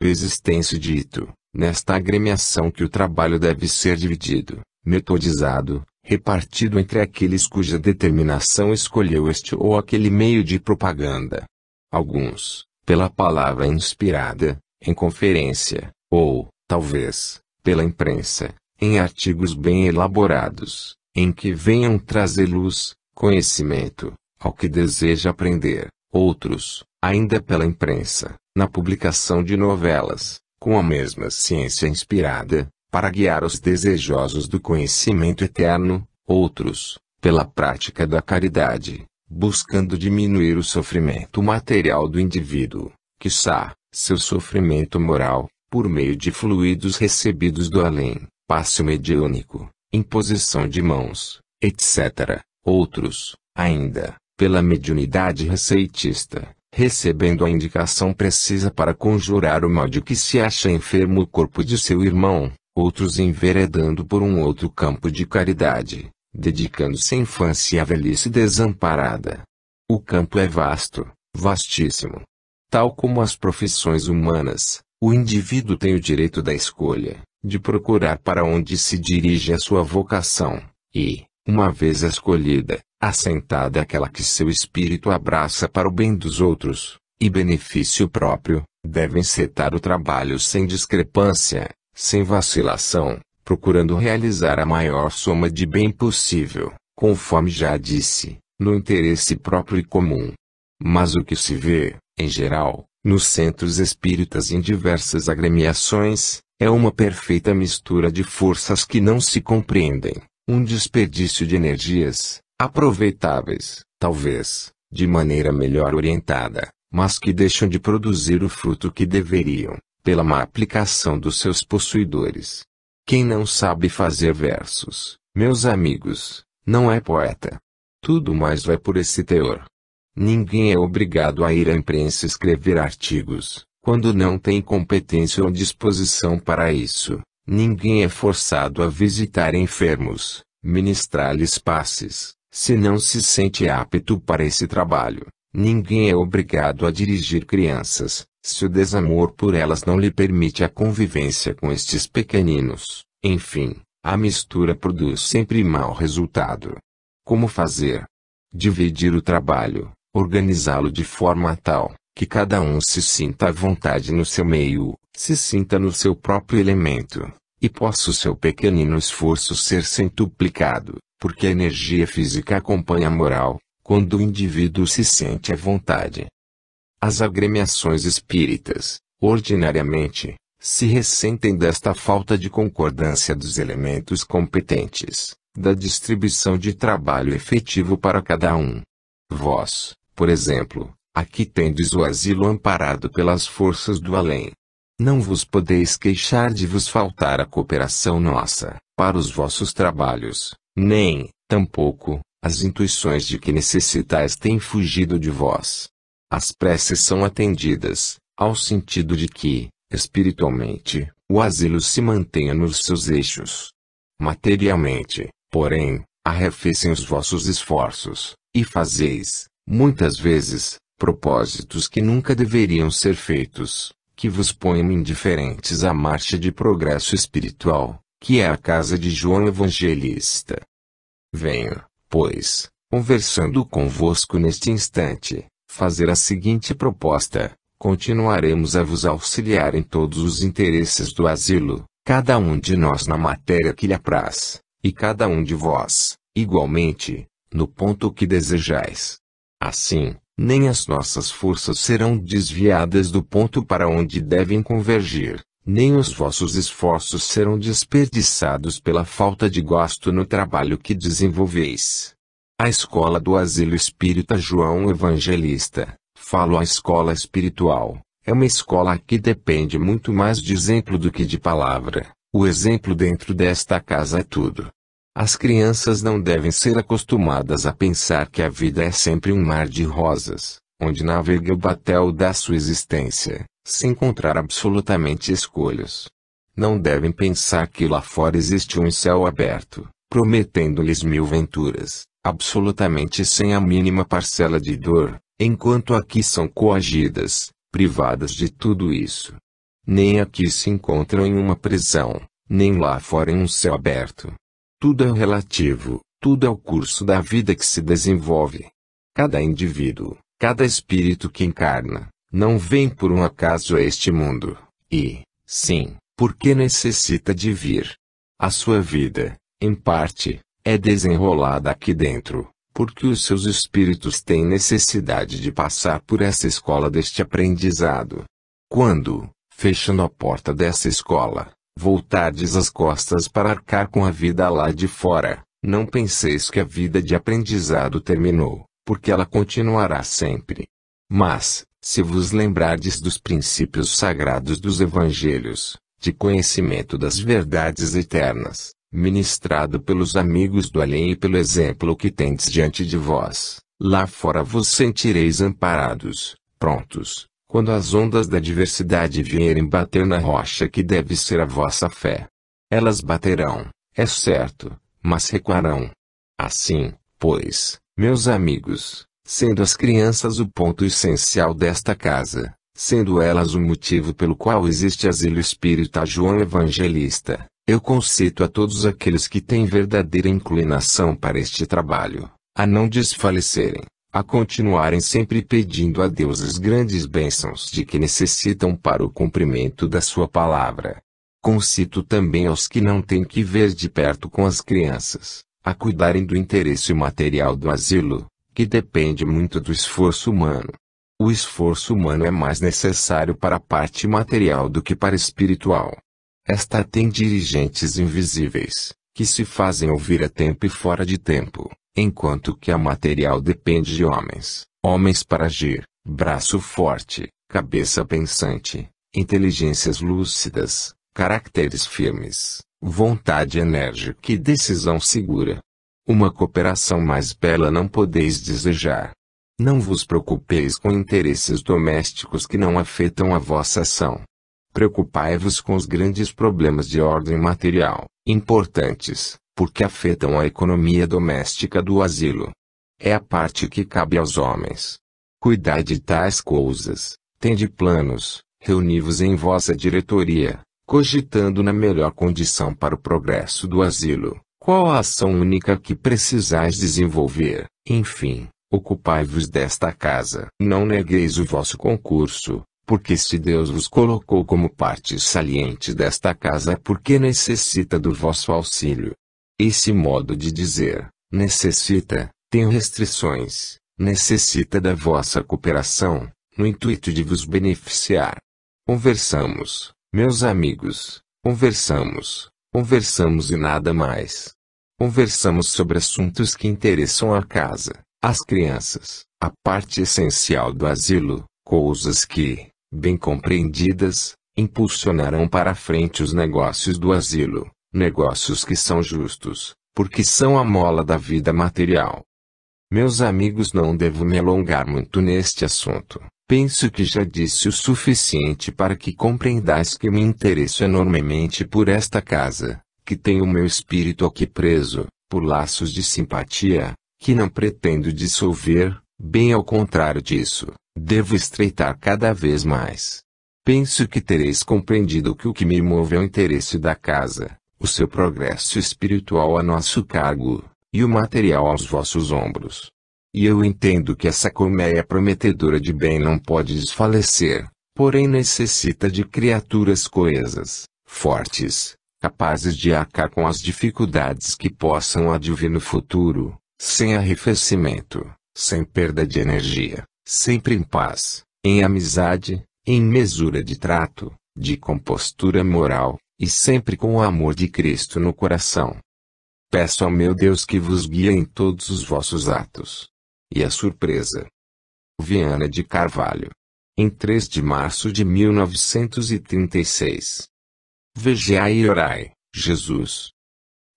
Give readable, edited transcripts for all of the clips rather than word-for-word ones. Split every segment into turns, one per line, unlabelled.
vezes tem-se dito, nesta agremiação, que o trabalho deve ser dividido, metodizado, repartido entre aqueles cuja determinação escolheu este ou aquele meio de propaganda. Alguns, pela palavra inspirada, em conferência, ou, talvez, pela imprensa, em artigos bem elaborados, em que venham trazer luz, conhecimento, ao que deseja aprender. Outros, ainda pela imprensa, na publicação de novelas, com a mesma ciência inspirada, para guiar os desejosos do conhecimento eterno. Outros, pela prática da caridade, buscando diminuir o sofrimento material do indivíduo, quiçá, seu sofrimento moral, por meio de fluidos recebidos do além, passe mediúnico, imposição de mãos, etc. Outros, ainda, pela mediunidade receitista, recebendo a indicação precisa para conjurar o mal de que se acha enfermo o corpo de seu irmão. Outros enveredando por um outro campo de caridade, dedicando-se à infância e à velhice desamparada. O campo é vasto, vastíssimo. Tal como as profissões humanas, o indivíduo tem o direito da escolha, de procurar para onde se dirige a sua vocação, e, uma vez escolhida, assentada aquela que seu espírito abraça para o bem dos outros, e benefício próprio, deve encetar o trabalho sem discrepância, sem vacilação, procurando realizar a maior soma de bem possível, conforme já disse, no interesse próprio e comum. Mas o que se vê, em geral, nos centros espíritas e em diversas agremiações, é uma perfeita mistura de forças que não se compreendem, um desperdício de energias, aproveitáveis, talvez, de maneira melhor orientada, mas que deixam de produzir o fruto que deveriam, pela má aplicação dos seus possuidores. Quem não sabe fazer versos, meus amigos, não é poeta. Tudo mais vai por esse teor. Ninguém é obrigado a ir à imprensa escrever artigos, quando não tem competência ou disposição para isso. Ninguém é forçado a visitar enfermos, ministrar-lhes passes, se não se sente apto para esse trabalho. Ninguém é obrigado a dirigir crianças, se o desamor por elas não lhe permite a convivência com estes pequeninos. Enfim, a mistura produz sempre mau resultado. Como fazer? Dividir o trabalho, organizá-lo de forma tal, que cada um se sinta à vontade no seu meio, se sinta no seu próprio elemento, e possa o seu pequenino esforço ser centuplicado, porque a energia física acompanha a moral, quando o indivíduo se sente à vontade. As agremiações espíritas, ordinariamente, se ressentem desta falta de concordância dos elementos competentes, da distribuição de trabalho efetivo para cada um. Vós, por exemplo, aqui tendes o asilo amparado pelas forças do além. Não vos podeis queixar de vos faltar a cooperação nossa, para os vossos trabalhos, nem, tampouco, as intuições de que necessitais têm fugido de vós. As preces são atendidas, ao sentido de que, espiritualmente, o asilo se mantenha nos seus eixos. Materialmente, porém, arrefecem os vossos esforços, e fazeis, muitas vezes, propósitos que nunca deveriam ser feitos, que vos ponham indiferentes à marcha de progresso espiritual, que é a casa de João Evangelista. Venho, pois, conversando convosco neste instante, fazer a seguinte proposta: continuaremos a vos auxiliar em todos os interesses do asilo, cada um de nós na matéria que lhe apraz, e cada um de vós, igualmente, no ponto que desejais. Assim, nem as nossas forças serão desviadas do ponto para onde devem convergir, nem os vossos esforços serão desperdiçados pela falta de gosto no trabalho que desenvolveis. A escola do asilo espírita João Evangelista, falo a escola espiritual, é uma escola que depende muito mais de exemplo do que de palavra. O exemplo dentro desta casa é tudo. As crianças não devem ser acostumadas a pensar que a vida é sempre um mar de rosas, onde navega o batel da sua existência, sem encontrar absolutamente escolhas. Não devem pensar que lá fora existe um céu aberto, prometendo-lhes mil venturas, absolutamente sem a mínima parcela de dor, enquanto aqui são coagidas, privadas de tudo isso. nem aqui se encontram em uma prisão, nem lá fora em um céu aberto. Tudo é relativo, tudo é o curso da vida que se desenvolve. Cada indivíduo, cada espírito que encarna, não vem por um acaso a este mundo, e, sim, porque necessita de vir. A sua vida, em parte, é desenrolada aqui dentro, porque os seus espíritos têm necessidade de passar por essa escola deste aprendizado. Quando, fechando a porta dessa escola, voltardes as costas para arcar com a vida lá de fora, não penseis que a vida de aprendizado terminou, porque ela continuará sempre. Mas, se vos lembrardes dos princípios sagrados dos evangelhos, de conhecimento das verdades eternas, ministrado pelos amigos do além e pelo exemplo que tendes diante de vós, lá fora vos sentireis amparados, prontos, quando as ondas da adversidade vierem bater na rocha que deve ser a vossa fé. Elas baterão, é certo, mas recuarão. Assim, pois, meus amigos, sendo as crianças o ponto essencial desta casa, sendo elas o motivo pelo qual existe asilo espírita João Evangelista, eu concito a todos aqueles que têm verdadeira inclinação para este trabalho, a não desfalecerem, a continuarem sempre pedindo a Deus as grandes bênçãos de que necessitam para o cumprimento da sua palavra. Concito também aos que não têm que ver de perto com as crianças, a cuidarem do interesse material do asilo, que depende muito do esforço humano. O esforço humano é mais necessário para a parte material do que para a espiritual. Esta tem dirigentes invisíveis, que se fazem ouvir a tempo e fora de tempo, enquanto que a material depende de homens, homens para agir, braço forte, cabeça pensante, inteligências lúcidas, caracteres firmes, vontade enérgica e decisão segura. Uma cooperação mais bela não podeis desejar. Não vos preocupeis com interesses domésticos que não afetam a vossa ação. Preocupai-vos com os grandes problemas de ordem material, importantes, porque afetam a economia doméstica do asilo. É a parte que cabe aos homens. Cuidai de tais coisas, tende planos, reuni-vos em vossa diretoria, cogitando na melhor condição para o progresso do asilo, qual a ação única que precisais desenvolver, enfim. Ocupai-vos desta casa. Não negueis o vosso concurso, porque se Deus vos colocou como parte saliente desta casa é porque necessita do vosso auxílio. Esse modo de dizer, necessita, tem restrições, necessita da vossa cooperação, no intuito de vos beneficiar. Conversamos, meus amigos, conversamos e nada mais. Conversamos sobre assuntos que interessam a casa, as crianças, a parte essencial do asilo, coisas que, bem compreendidas, impulsionarão para a frente os negócios do asilo, negócios que são justos, porque são a mola da vida material. Meus amigos, não devo me alongar muito neste assunto. Penso que já disse o suficiente para que compreendais que me interesso enormemente por esta casa, que tenho o meu espírito aqui preso, por laços de simpatia, que não pretendo dissolver, bem ao contrário disso, devo estreitar cada vez mais. Penso que tereis compreendido que o que me move é o interesse da casa, o seu progresso espiritual a nosso cargo, e o material aos vossos ombros. E eu entendo que essa colmeia prometedora de bem não pode desfalecer, porém necessita de criaturas coesas, fortes, capazes de arcar com as dificuldades que possam advir no futuro, sem arrefecimento, sem perda de energia, sempre em paz, em amizade, em mesura de trato, de compostura moral, e sempre com o amor de Cristo no coração. Peço ao meu Deus que vos guie em todos os vossos atos. E a surpresa. Viana de Carvalho. Em 3 de março de 1936. Vigiai e orai, Jesus.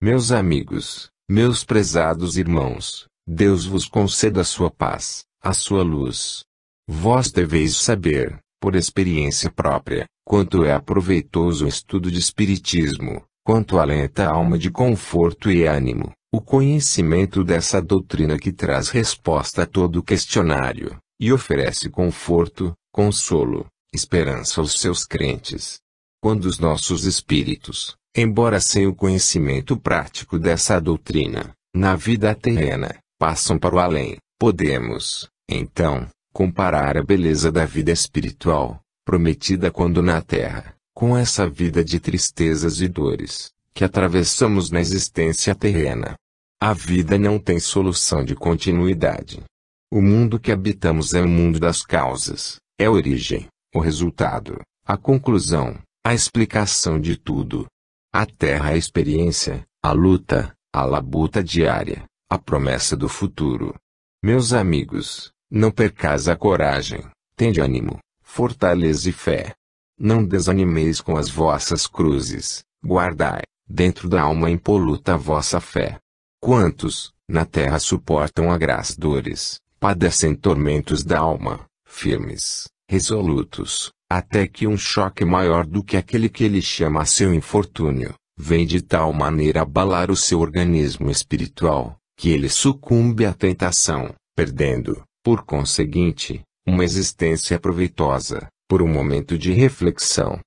Meus amigos, meus prezados irmãos, Deus vos conceda a sua paz, a sua luz. Vós deveis saber, por experiência própria, quanto é aproveitoso o estudo de Espiritismo, quanto alenta a alma de conforto e ânimo, o conhecimento dessa doutrina que traz resposta a todo questionário, e oferece conforto, consolo, esperança aos seus crentes. Quando os nossos espíritos, embora sem o conhecimento prático dessa doutrina, na vida terrena, passam para o além, podemos, então, comparar a beleza da vida espiritual, prometida quando na terra, com essa vida de tristezas e dores, que atravessamos na existência terrena. A vida não tem solução de continuidade. O mundo que habitamos é o mundo das causas, é a origem, o resultado, a conclusão, a explicação de tudo. A terra é a experiência, a luta, a labuta diária, a promessa do futuro. Meus amigos, não percais a coragem, tende ânimo, fortaleza e fé. Não desanimeis com as vossas cruzes, guardai, dentro da alma impoluta a vossa fé. Quantos, na terra suportam agraz dores, padecem tormentos da alma, firmes, resolutos, até que um choque maior do que aquele que ele chama seu infortúnio, vem de tal maneira abalar o seu organismo espiritual, que ele sucumbe à tentação, perdendo, por conseguinte, uma existência proveitosa, por um momento de reflexão.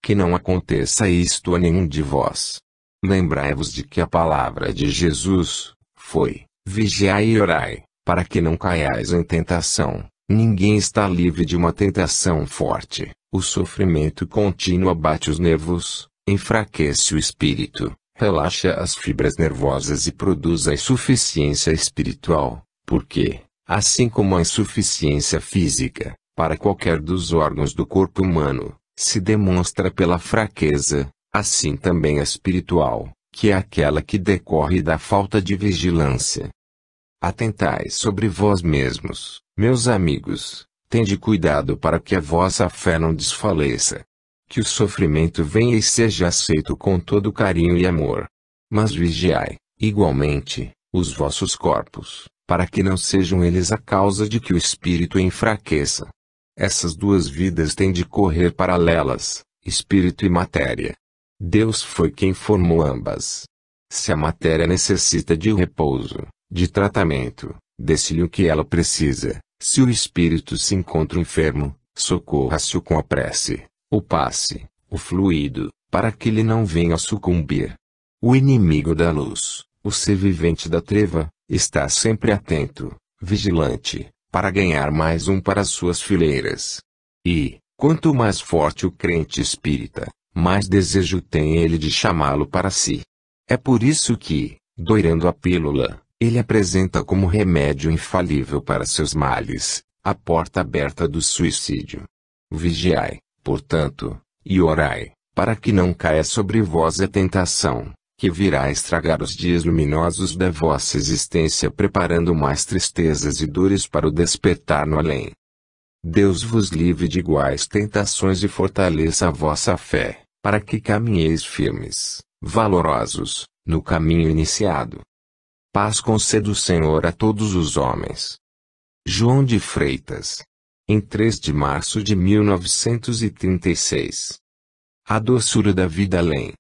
Que não aconteça isto a nenhum de vós. Lembrai-vos de que a palavra de Jesus foi: vigiai e orai, para que não caiais em tentação. Ninguém está livre de uma tentação forte. O sofrimento contínuo abate os nervos, enfraquece o espírito, relaxa as fibras nervosas e produz a insuficiência espiritual, porque, assim como a insuficiência física, para qualquer dos órgãos do corpo humano, se demonstra pela fraqueza, assim também a espiritual, que é aquela que decorre da falta de vigilância. Atentai sobre vós mesmos, meus amigos, tende cuidado para que a vossa fé não desfaleça. Que o sofrimento venha e seja aceito com todo carinho e amor. Mas vigiai, igualmente, os vossos corpos, para que não sejam eles a causa de que o espírito enfraqueça. Essas duas vidas têm de correr paralelas, espírito e matéria. Deus foi quem formou ambas. Se a matéria necessita de repouso, de tratamento, desse-lhe o que ela precisa. Se o espírito se encontra enfermo, socorra-se com a prece, o passe, o fluido, para que ele não venha a sucumbir. O inimigo da luz, o ser vivente da treva, está sempre atento, vigilante, para ganhar mais um para suas fileiras. E, quanto mais forte o crente espírita, mais desejo tem ele de chamá-lo para si. É por isso que, doirando a pílula, ele apresenta como remédio infalível para seus males, a porta aberta do suicídio. Vigiai, portanto, e orai, para que não caia sobre vós a tentação, que virá estragar os dias luminosos da vossa existência preparando mais tristezas e dores para o despertar no além. Deus vos livre de iguais tentações e fortaleça a vossa fé, para que caminheis firmes, valorosos, no caminho iniciado. Paz conceda o Senhor a todos os homens. João de Freitas. Em 3 de março de 1936. A doçura da vida além.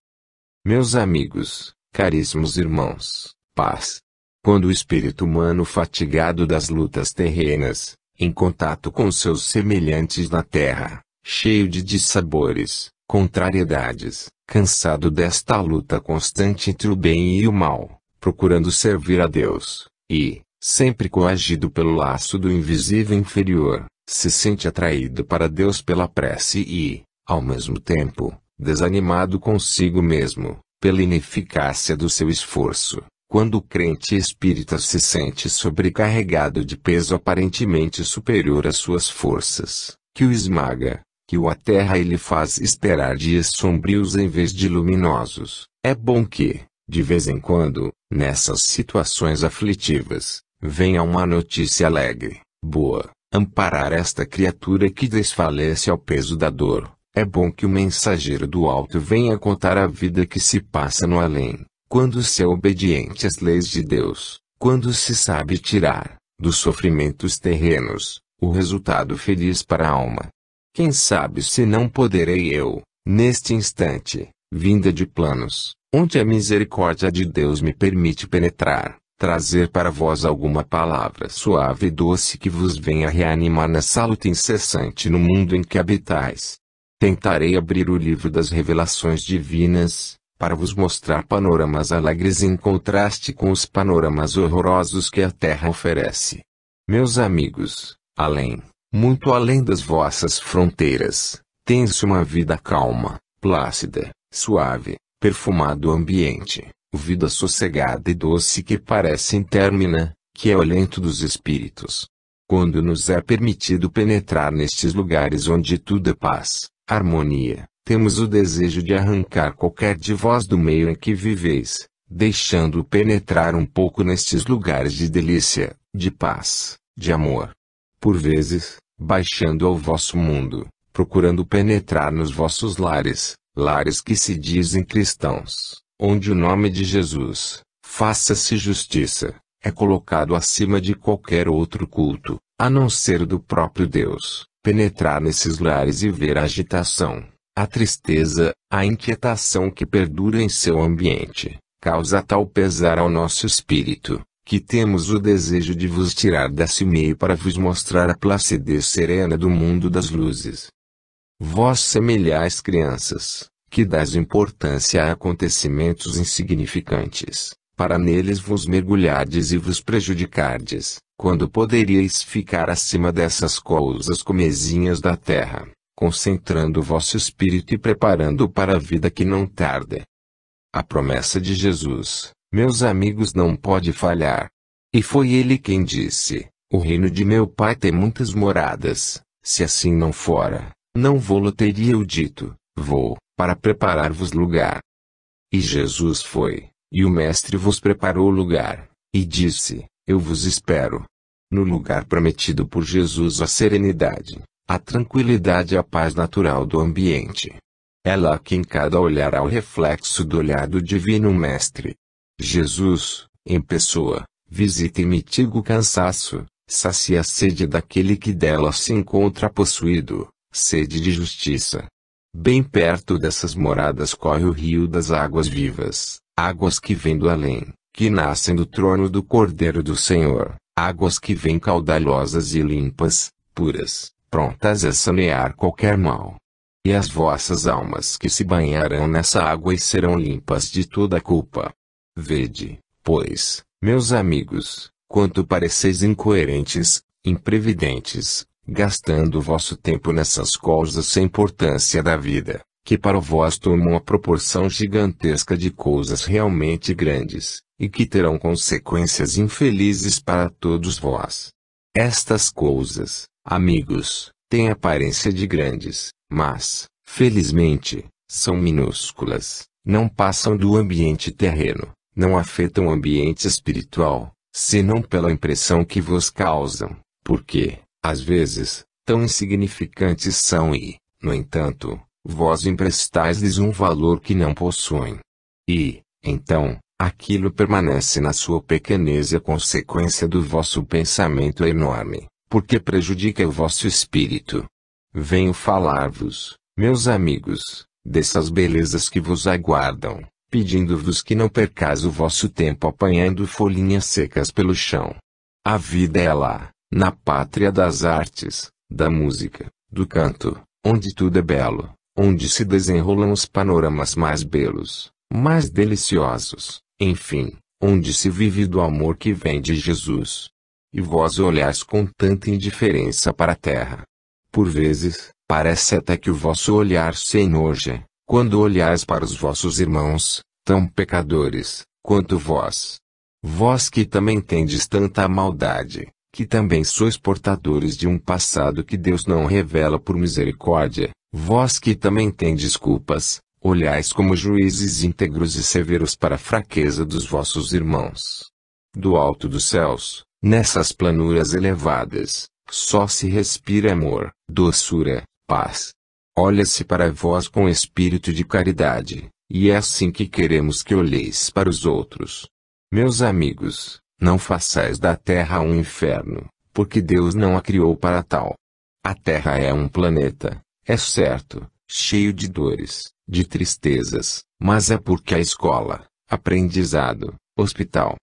Meus amigos, caríssimos irmãos, paz. Quando o espírito humano fatigado das lutas terrenas, em contato com seus semelhantes na terra, cheio de dissabores, contrariedades, cansado desta luta constante entre o bem e o mal, procurando servir a Deus, e, sempre coagido pelo laço do invisível inferior, se sente atraído para Deus pela prece e, ao mesmo tempo, desanimado consigo mesmo, pela ineficácia do seu esforço. Quando o crente espírita se sente sobrecarregado de peso aparentemente superior às suas forças, que o esmaga, que o aterra e lhe faz esperar dias sombrios em vez de luminosos, é bom que, de vez em quando, nessas situações aflitivas, venha uma notícia alegre, boa, amparar esta criatura que desfalece ao peso da dor. É bom que o mensageiro do alto venha contar a vida que se passa no além, quando se é obediente às leis de Deus, quando se sabe tirar, dos sofrimentos terrenos, o resultado feliz para a alma. Quem sabe se não poderei eu, neste instante, vinda de planos, onde a misericórdia de Deus me permite penetrar, trazer para vós alguma palavra suave e doce que vos venha reanimar nessa luta incessante no mundo em que habitais. Tentarei abrir o livro das revelações divinas, para vos mostrar panoramas alegres em contraste com os panoramas horrorosos que a terra oferece. Meus amigos, além, muito além das vossas fronteiras, tem-se uma vida calma, plácida, suave, perfumado ambiente, vida sossegada e doce que parece intermina, que é o alento dos espíritos. Quando nos é permitido penetrar nestes lugares onde tudo é paz, harmonia, temos o desejo de arrancar qualquer de vós do meio em que viveis, deixando-o penetrar um pouco nestes lugares de delícia, de paz, de amor. Por vezes, baixando ao vosso mundo, procurando penetrar nos vossos lares, lares que se dizem cristãos, onde o nome de Jesus, faça-se justiça, é colocado acima de qualquer outro culto, a não ser do próprio Deus, penetrar nesses lares e ver a agitação, a tristeza, a inquietação que perdura em seu ambiente, causa tal pesar ao nosso espírito, que temos o desejo de vos tirar desse meio para vos mostrar a placidez serena do mundo das luzes. Vós semelhais crianças, que dais importância a acontecimentos insignificantes, para neles vos mergulhardes e vos prejudicardes, quando poderíeis ficar acima dessas coisas comezinhas da terra, concentrando o vosso espírito e preparando-o para a vida que não tarda. A promessa de Jesus, meus amigos, não pode falhar. E foi ele quem disse: o reino de meu Pai tem muitas moradas, se assim não fora, não vô-lo teria eu dito, vou, para preparar-vos lugar. E Jesus foi, e o Mestre vos preparou o lugar, e disse: eu vos espero. No lugar prometido por Jesus, a serenidade, a tranquilidade e a paz natural do ambiente. É lá que em cada olhar há o reflexo do olhar do Divino Mestre. Jesus, em pessoa, visita e mitiga o cansaço, sacia a sede daquele que dela se encontra possuído, sede de justiça. Bem perto dessas moradas corre o rio das águas vivas, águas que vêm do além, que nascem do trono do Cordeiro do Senhor, águas que vêm caudalosas e limpas, puras, prontas a sanear qualquer mal. E as vossas almas que se banharão nessa água e serão limpas de toda a culpa. Vede, pois, meus amigos, quanto pareceis incoerentes, imprevidentes, gastando o vosso tempo nessas coisas sem importância da vida, que para vós tomam a proporção gigantesca de coisas realmente grandes, e que terão consequências infelizes para todos vós. Estas coisas, amigos, têm aparência de grandes, mas, felizmente, são minúsculas, não passam do ambiente terreno, não afetam o ambiente espiritual, senão pela impressão que vos causam, porque, às vezes, tão insignificantes são e, no entanto, vós emprestais-lhes um valor que não possuem. E, então, aquilo permanece na sua pequenez e a consequência do vosso pensamento é enorme, porque prejudica o vosso espírito. Venho falar-vos, meus amigos, dessas belezas que vos aguardam, pedindo-vos que não percais o vosso tempo apanhando folhinhas secas pelo chão. A vida é lá, na pátria das artes, da música, do canto, onde tudo é belo, onde se desenrolam os panoramas mais belos, mais deliciosos, enfim, onde se vive do amor que vem de Jesus. E vós olhais com tanta indiferença para a terra. Por vezes, parece até que o vosso olhar se enoja, quando olhais para os vossos irmãos, tão pecadores, quanto vós. Vós que também tendes tanta maldade, que também sois portadores de um passado que Deus não revela por misericórdia, vós que também tendes culpas, olhais como juízes íntegros e severos para a fraqueza dos vossos irmãos. Do alto dos céus, nessas planuras elevadas, só se respira amor, doçura, paz. Olha-se para vós com espírito de caridade, e é assim que queremos que olheis para os outros. Meus amigos, não façais da terra um inferno, porque Deus não a criou para tal. A terra é um planeta, é certo, cheio de dores, de tristezas, mas é porque a escola, aprendizado, hospital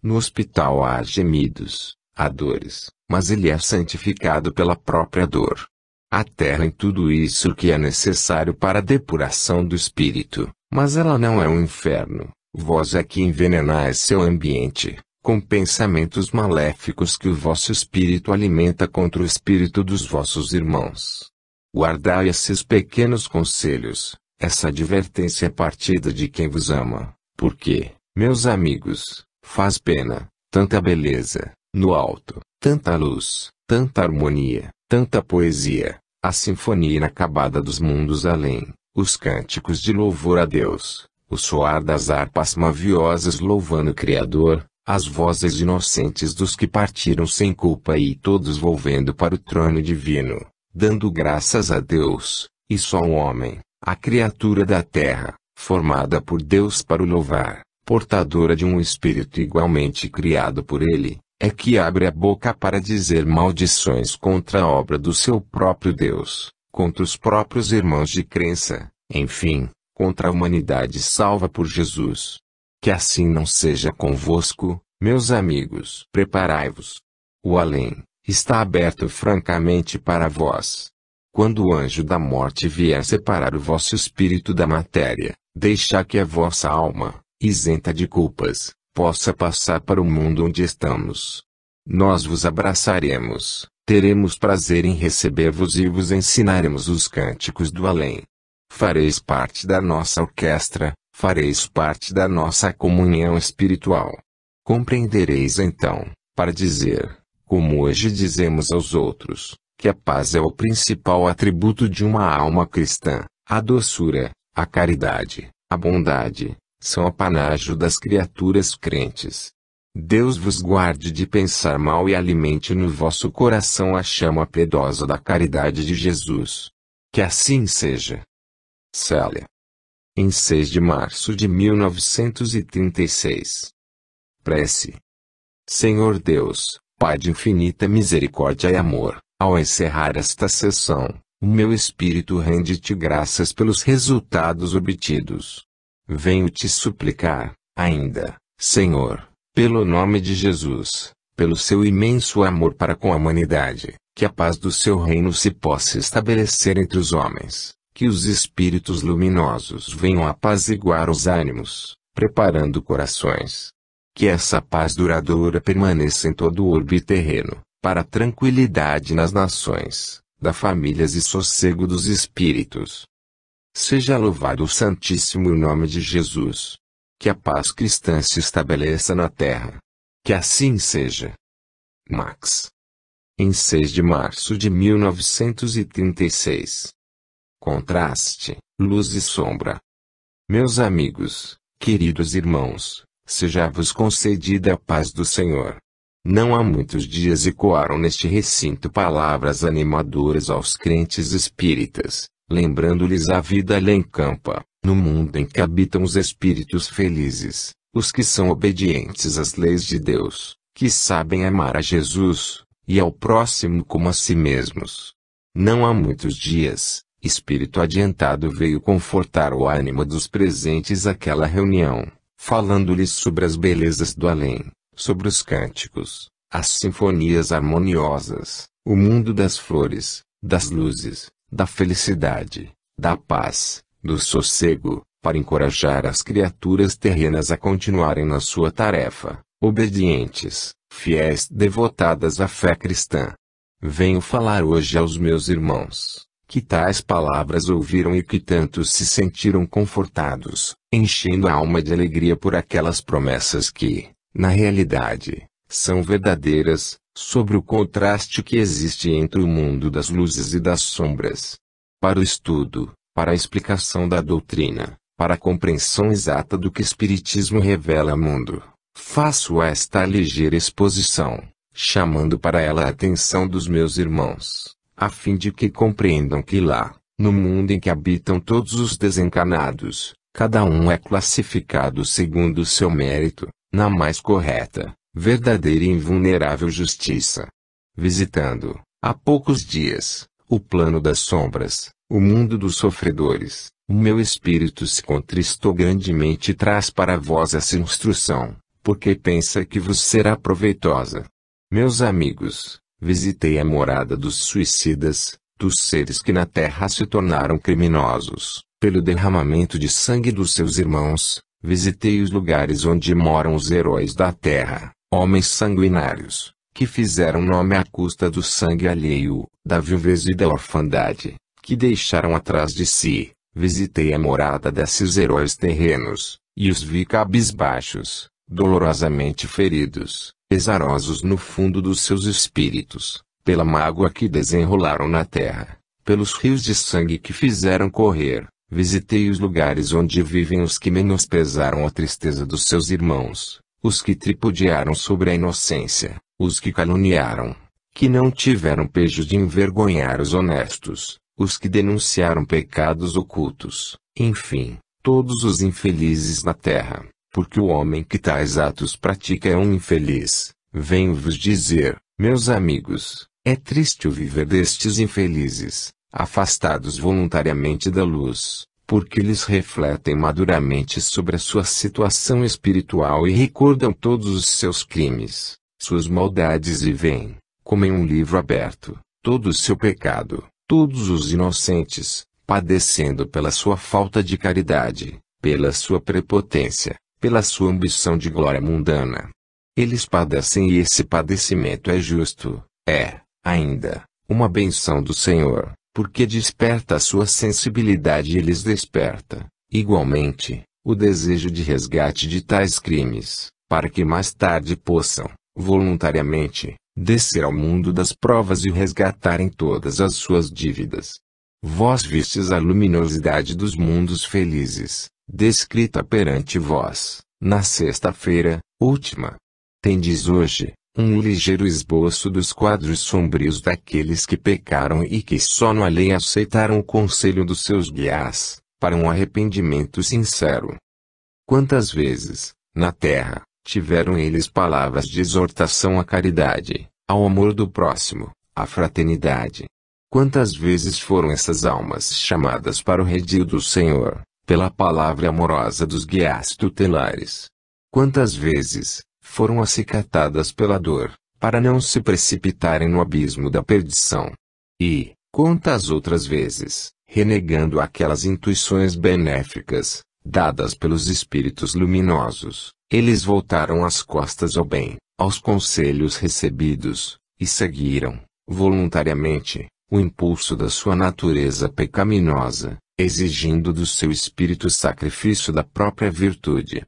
No hospital há gemidos, há dores, mas ele é santificado pela própria dor. A terra em tudo isso que é necessário para a depuração do espírito, mas ela não é um inferno. Vós é que envenenais seu ambiente, com pensamentos maléficos que o vosso espírito alimenta contra o espírito dos vossos irmãos. Guardai esses pequenos conselhos, essa advertência partida de quem vos ama, porque, meus amigos, faz pena, tanta beleza, no alto, tanta luz, tanta harmonia, tanta poesia, a sinfonia inacabada dos mundos além, os cânticos de louvor a Deus, o soar das harpas maviosas louvando o Criador, as vozes inocentes dos que partiram sem culpa e todos volvendo para o trono divino, dando graças a Deus, e só o homem, a criatura da terra, formada por Deus para o louvar, portadora de um espírito igualmente criado por ele, é que abre a boca para dizer maldições contra a obra do seu próprio Deus, contra os próprios irmãos de crença, enfim, contra a humanidade salva por Jesus. Que assim não seja convosco, meus amigos. Preparai-vos. O além está aberto francamente para vós. Quando o anjo da morte vier separar o vosso espírito da matéria, deixai que a vossa alma, isenta de culpas, possa passar para o mundo onde estamos. Nós vos abraçaremos, teremos prazer em receber-vos e vos ensinaremos os cânticos do além. Fareis parte da nossa orquestra, fareis parte da nossa comunhão espiritual. Compreendereis então, para dizer, como hoje dizemos aos outros, que a paz é o principal atributo de uma alma cristã, a doçura, a caridade, a bondade, são apanágio das criaturas crentes. Deus vos guarde de pensar mal e alimente no vosso coração a chama piedosa da caridade de Jesus. Que assim seja. Célia. Em 6 de março de 1936. Prece. Senhor Deus, Pai de infinita misericórdia e amor, ao encerrar esta sessão, o meu espírito rende-te graças pelos resultados obtidos. Venho te suplicar, ainda, Senhor, pelo nome de Jesus, pelo seu imenso amor para com a humanidade, que a paz do seu reino se possa estabelecer entre os homens, que os espíritos luminosos venham apaziguar os ânimos, preparando corações. Que essa paz duradoura permaneça em todo o orbe terreno, para a tranquilidade nas nações, da famílias e sossego dos espíritos. Seja louvado o Santíssimo nome de Jesus. Que a paz cristã se estabeleça na terra. Que assim seja. Max. Em 6 de março de 1936. Contraste, luz e sombra. Meus amigos, queridos irmãos, seja-vos concedida a paz do Senhor. Não há muitos dias ecoaram neste recinto palavras animadoras aos crentes espíritas, lembrando-lhes a vida além campa, no mundo em que habitam os espíritos felizes, os que são obedientes às leis de Deus, que sabem amar a Jesus, e ao próximo como a si mesmos. Não há muitos dias, espírito adiantado veio confortar o ânimo dos presentes àquela reunião, falando-lhes sobre as belezas do além, sobre os cânticos, as sinfonias harmoniosas, o mundo das flores, das luzes, da felicidade, da paz, do sossego, para encorajar as criaturas terrenas a continuarem na sua tarefa, obedientes, fiéis, devotadas à fé cristã. Venho falar hoje aos meus irmãos, que tais palavras ouviram e que tantos se sentiram confortados, enchendo a alma de alegria por aquelas promessas que, na realidade, são verdadeiras, sobre o contraste que existe entre o mundo das luzes e das sombras. Para o estudo, para a explicação da doutrina, para a compreensão exata do que o Espiritismo revela ao mundo, faço esta ligeira exposição, chamando para ela a atenção dos meus irmãos, a fim de que compreendam que lá, no mundo em que habitam todos os desencarnados, cada um é classificado segundo o seu mérito, na mais correta, verdadeira e invulnerável justiça. Visitando, há poucos dias, o plano das sombras, o mundo dos sofredores, o meu espírito se contristou grandemente e traz para vós essa instrução, porque pensa que vos será proveitosa. Meus amigos, visitei a morada dos suicidas, dos seres que na terra se tornaram criminosos, pelo derramamento de sangue dos seus irmãos. Visitei os lugares onde moram os heróis da terra, homens sanguinários, que fizeram nome à custa do sangue alheio, da viuvez e da orfandade, que deixaram atrás de si. Visitei a morada desses heróis terrenos, e os vi cabisbaixos, dolorosamente feridos, pesarosos no fundo dos seus espíritos, pela mágoa que desenrolaram na terra, pelos rios de sangue que fizeram correr. Visitei os lugares onde vivem os que menosprezaram a tristeza dos seus irmãos, os que tripudiaram sobre a inocência, os que caluniaram, que não tiveram pejo de envergonhar os honestos, os que denunciaram pecados ocultos, enfim, todos os infelizes na terra, porque o homem que tais atos pratica é um infeliz. Venho-vos dizer, meus amigos, é triste o viver destes infelizes, afastados voluntariamente da luz, porque eles refletem maduramente sobre a sua situação espiritual e recordam todos os seus crimes, suas maldades e veem, como em um livro aberto, todo o seu pecado, todos os inocentes, padecendo pela sua falta de caridade, pela sua prepotência, pela sua ambição de glória mundana. Eles padecem e esse padecimento é justo, ainda, uma benção do Senhor, porque desperta a sua sensibilidade e lhes desperta, igualmente, o desejo de resgate de tais crimes, para que mais tarde possam, voluntariamente, descer ao mundo das provas e resgatarem todas as suas dívidas. Vós vistes a luminosidade dos mundos felizes, descrita perante vós, na sexta-feira, última. Tendes hoje, um ligeiro esboço dos quadros sombrios daqueles que pecaram e que só no além aceitaram o conselho dos seus guias, para um arrependimento sincero. Quantas vezes, na terra, tiveram eles palavras de exortação à caridade, ao amor do próximo, à fraternidade? Quantas vezes foram essas almas chamadas para o redil do Senhor, pela palavra amorosa dos guias tutelares? Quantas vezes foram acicatadas pela dor, para não se precipitarem no abismo da perdição? E, quantas outras vezes, renegando aquelas intuições benéficas, dadas pelos espíritos luminosos, eles voltaram as costas ao bem, aos conselhos recebidos, e seguiram, voluntariamente, o impulso da sua natureza pecaminosa, exigindo do seu espírito o sacrifício da própria virtude.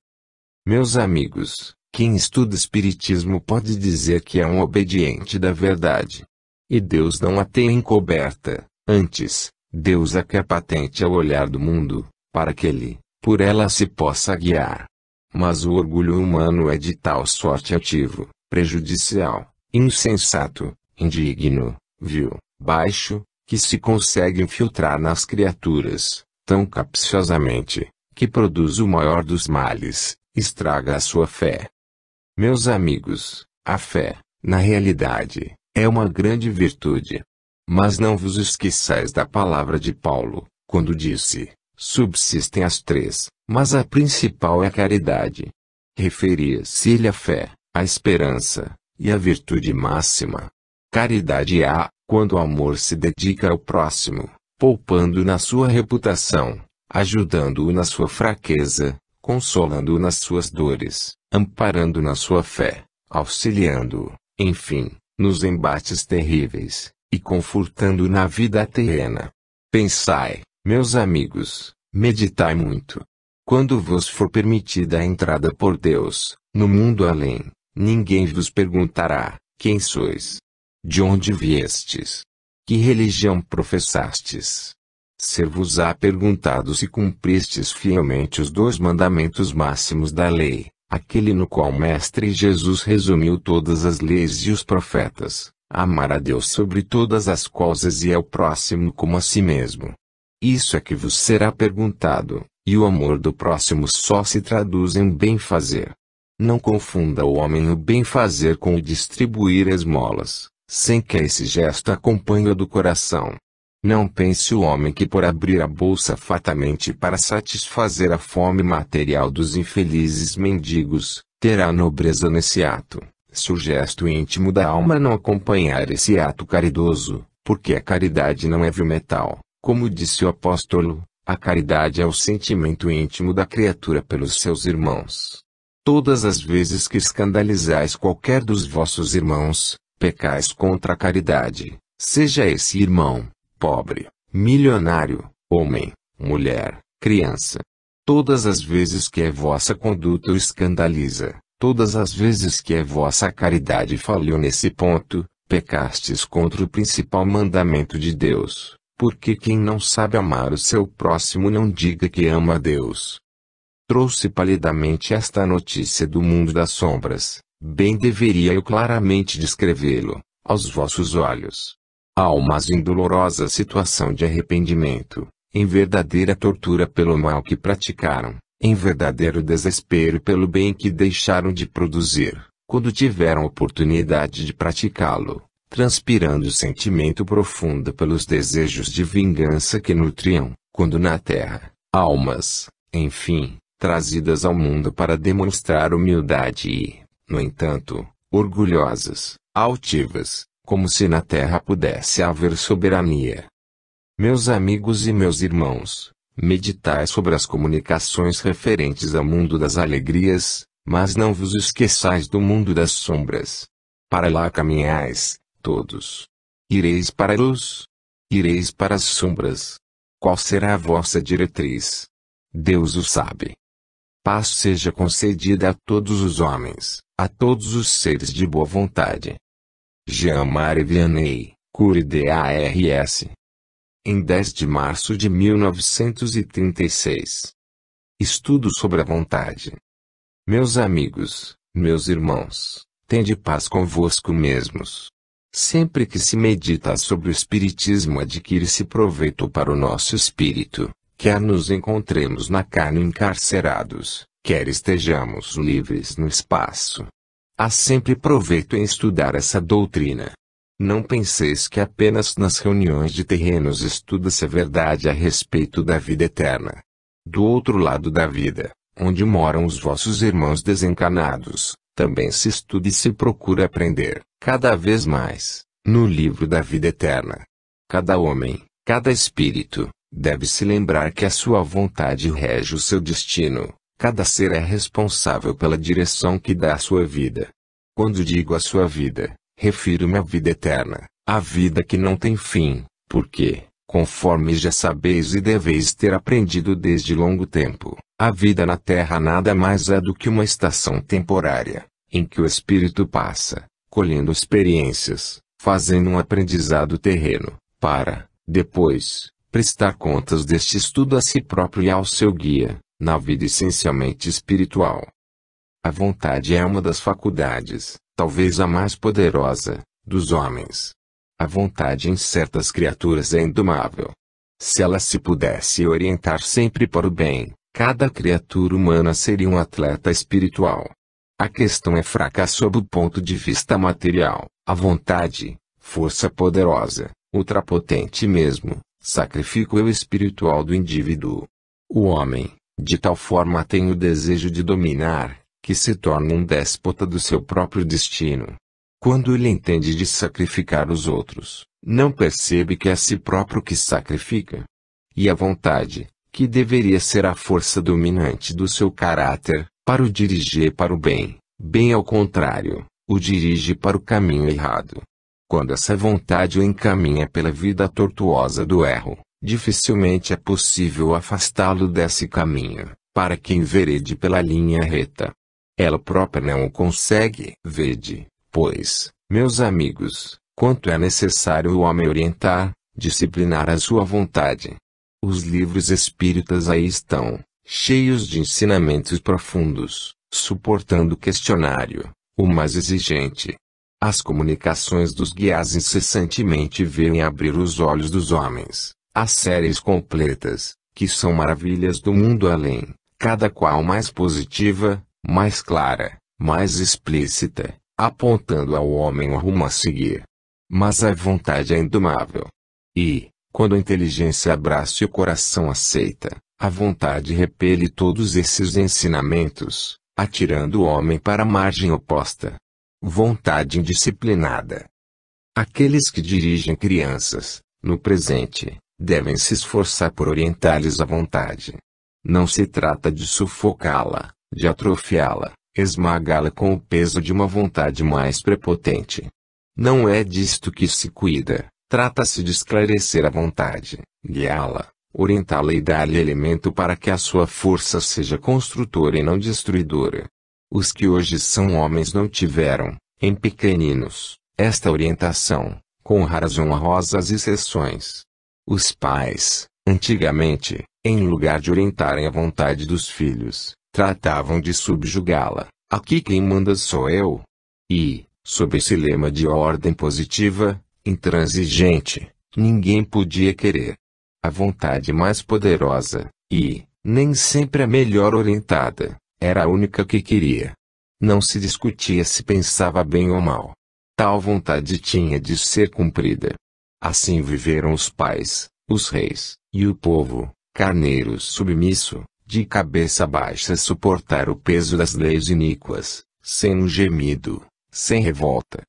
Meus amigos, quem estuda espiritismo pode dizer que é um obediente da verdade. E Deus não a tem encoberta, antes, Deus a quer patente ao olhar do mundo, para que ele, por ela se possa guiar. Mas o orgulho humano é de tal sorte altivo, prejudicial, insensato, indigno, vil, baixo, que se consegue infiltrar nas criaturas, tão capciosamente, que produz o maior dos males, estraga a sua fé. Meus amigos, a fé, na realidade, é uma grande virtude. Mas não vos esqueçais da palavra de Paulo, quando disse, subsistem as três, mas a principal é a caridade. Referia-se-lhe à fé, à esperança, e à virtude máxima. Caridade há, quando o amor se dedica ao próximo, poupando na sua reputação, ajudando-o na sua fraqueza, consolando-o nas suas dores, amparando na sua fé, auxiliando-o, enfim, nos embates terríveis, e confortando na vida terrena. Pensai, meus amigos, meditai muito. Quando vos for permitida a entrada por Deus, no mundo além, ninguém vos perguntará, quem sois? De onde viestes? Que religião professastes? Ser-vos-á perguntado se cumpristes fielmente os 2 mandamentos máximos da lei, aquele no qual o Mestre Jesus resumiu todas as leis e os profetas, amar a Deus sobre todas as coisas e ao próximo como a si mesmo. Isso é que vos será perguntado, e o amor do próximo só se traduz em bem-fazer. Não confunda o homem o bem-fazer com o distribuir esmolas, sem que esse gesto acompanhe o do coração. Não pense o homem que por abrir a bolsa fatamente para satisfazer a fome material dos infelizes mendigos, Terá nobreza nesse ato, se o gesto íntimo da alma não acompanhar esse ato caridoso, porque a caridade não é vil metal, como disse o apóstolo, a caridade é o sentimento íntimo da criatura pelos seus irmãos. Todas as vezes que escandalizais qualquer dos vossos irmãos, pecais contra a caridade, seja esse irmão, pobre, milionário, homem, mulher, criança. Todas as vezes que a vossa conduta o escandaliza, todas as vezes que a vossa caridade falhou nesse ponto, pecastes contra o principal mandamento de Deus, porque quem não sabe amar o seu próximo não diga que ama a Deus. Trouxe palidamente esta notícia do mundo das sombras, bem deveria eu claramente descrevê-lo, aos vossos olhos. Almas em dolorosa situação de arrependimento, em verdadeira tortura pelo mal que praticaram, em verdadeiro desespero pelo bem que deixaram de produzir, quando tiveram oportunidade de praticá-lo, transpirando sentimento profundo pelos desejos de vingança que nutriam, quando na terra, almas, enfim, trazidas ao mundo para demonstrar humildade e, no entanto, orgulhosas, altivas, como se na terra pudesse haver soberania. Meus amigos e meus irmãos, meditai sobre as comunicações referentes ao mundo das alegrias, mas não vos esqueçais do mundo das sombras. Para lá caminhais, todos. Ireis para a luz? Ireis para as sombras? Qual será a vossa diretriz? Deus o sabe. Paz seja concedida a todos os homens, a todos os seres de boa vontade. Jean-Marie Vianney, Curie DARS. Em 10 de março de 1936. Estudo sobre a vontade. Meus amigos, meus irmãos, tende paz convosco mesmos. Sempre que se medita sobre o Espiritismo adquire-se proveito para o nosso espírito, quer nos encontremos na carne encarcerados, quer estejamos livres no espaço. Há sempre proveito em estudar essa doutrina. Não penseis que apenas nas reuniões de terrenos estuda-se a verdade a respeito da vida eterna. Do outro lado da vida, onde moram os vossos irmãos desencarnados, também se estuda e se procura aprender, cada vez mais, no livro da vida eterna. Cada homem, cada espírito, deve se lembrar que a sua vontade rege o seu destino, cada ser é responsável pela direção que dá à sua vida. Quando digo a sua vida, refiro-me à vida eterna, à vida que não tem fim, porque, conforme já sabeis e deveis ter aprendido desde longo tempo, a vida na Terra nada mais é do que uma estação temporária, em que o espírito passa, colhendo experiências, fazendo um aprendizado terreno, para, depois, prestar contas deste estudo a si próprio e ao seu guia, na vida essencialmente espiritual. A vontade é uma das faculdades, talvez a mais poderosa, dos homens. A vontade em certas criaturas é indomável. Se ela se pudesse orientar sempre para o bem, cada criatura humana seria um atleta espiritual. A questão é fraca sob o ponto de vista material. A vontade, força poderosa, ultrapotente mesmo, sacrifica o eu espiritual do indivíduo. O homem, de tal forma tem o desejo de dominar, que se torna um déspota do seu próprio destino. Quando ele entende de sacrificar os outros, não percebe que é a si próprio que sacrifica. E a vontade, que deveria ser a força dominante do seu caráter, para o dirigir para o bem, bem ao contrário, o dirige para o caminho errado. Quando essa vontade o encaminha pela vida tortuosa do erro, dificilmente é possível afastá-lo desse caminho, para que enverede pela linha reta. Ela própria não o consegue. Vede, pois, meus amigos, quanto é necessário o homem orientar, disciplinar a sua vontade. Os livros espíritas aí estão, cheios de ensinamentos profundos, suportando o questionário, o mais exigente. As comunicações dos guias incessantemente veem abrir os olhos dos homens, as séries completas, que são maravilhas do mundo além, cada qual mais positiva, mais clara, mais explícita, apontando ao homem o rumo a seguir. Mas a vontade é indomável. E, quando a inteligência abraça e o coração aceita, a vontade repele todos esses ensinamentos, atirando o homem para a margem oposta. Vontade indisciplinada. Aqueles que dirigem crianças, no presente, devem se esforçar por orientá-las à vontade. Não se trata de sufocá-la, de atrofiá-la, esmagá-la com o peso de uma vontade mais prepotente. Não é disto que se cuida, trata-se de esclarecer a vontade, guiá-la, orientá-la e dar-lhe elemento para que a sua força seja construtora e não destruidora. Os que hoje são homens não tiveram, em pequeninos, esta orientação, com raras e honrosas exceções. Os pais, antigamente, em lugar de orientarem a vontade dos filhos, tratavam de subjugá-la. Aqui quem manda sou eu. E, sob esse lema de ordem positiva, intransigente, ninguém podia querer. A vontade mais poderosa, e, nem sempre a melhor orientada, era a única que queria. Não se discutia se pensava bem ou mal. Tal vontade tinha de ser cumprida. Assim viveram os pais, os reis, e o povo, carneiro submisso, de cabeça baixa suportar o peso das leis iníquas, sem um gemido, sem revolta.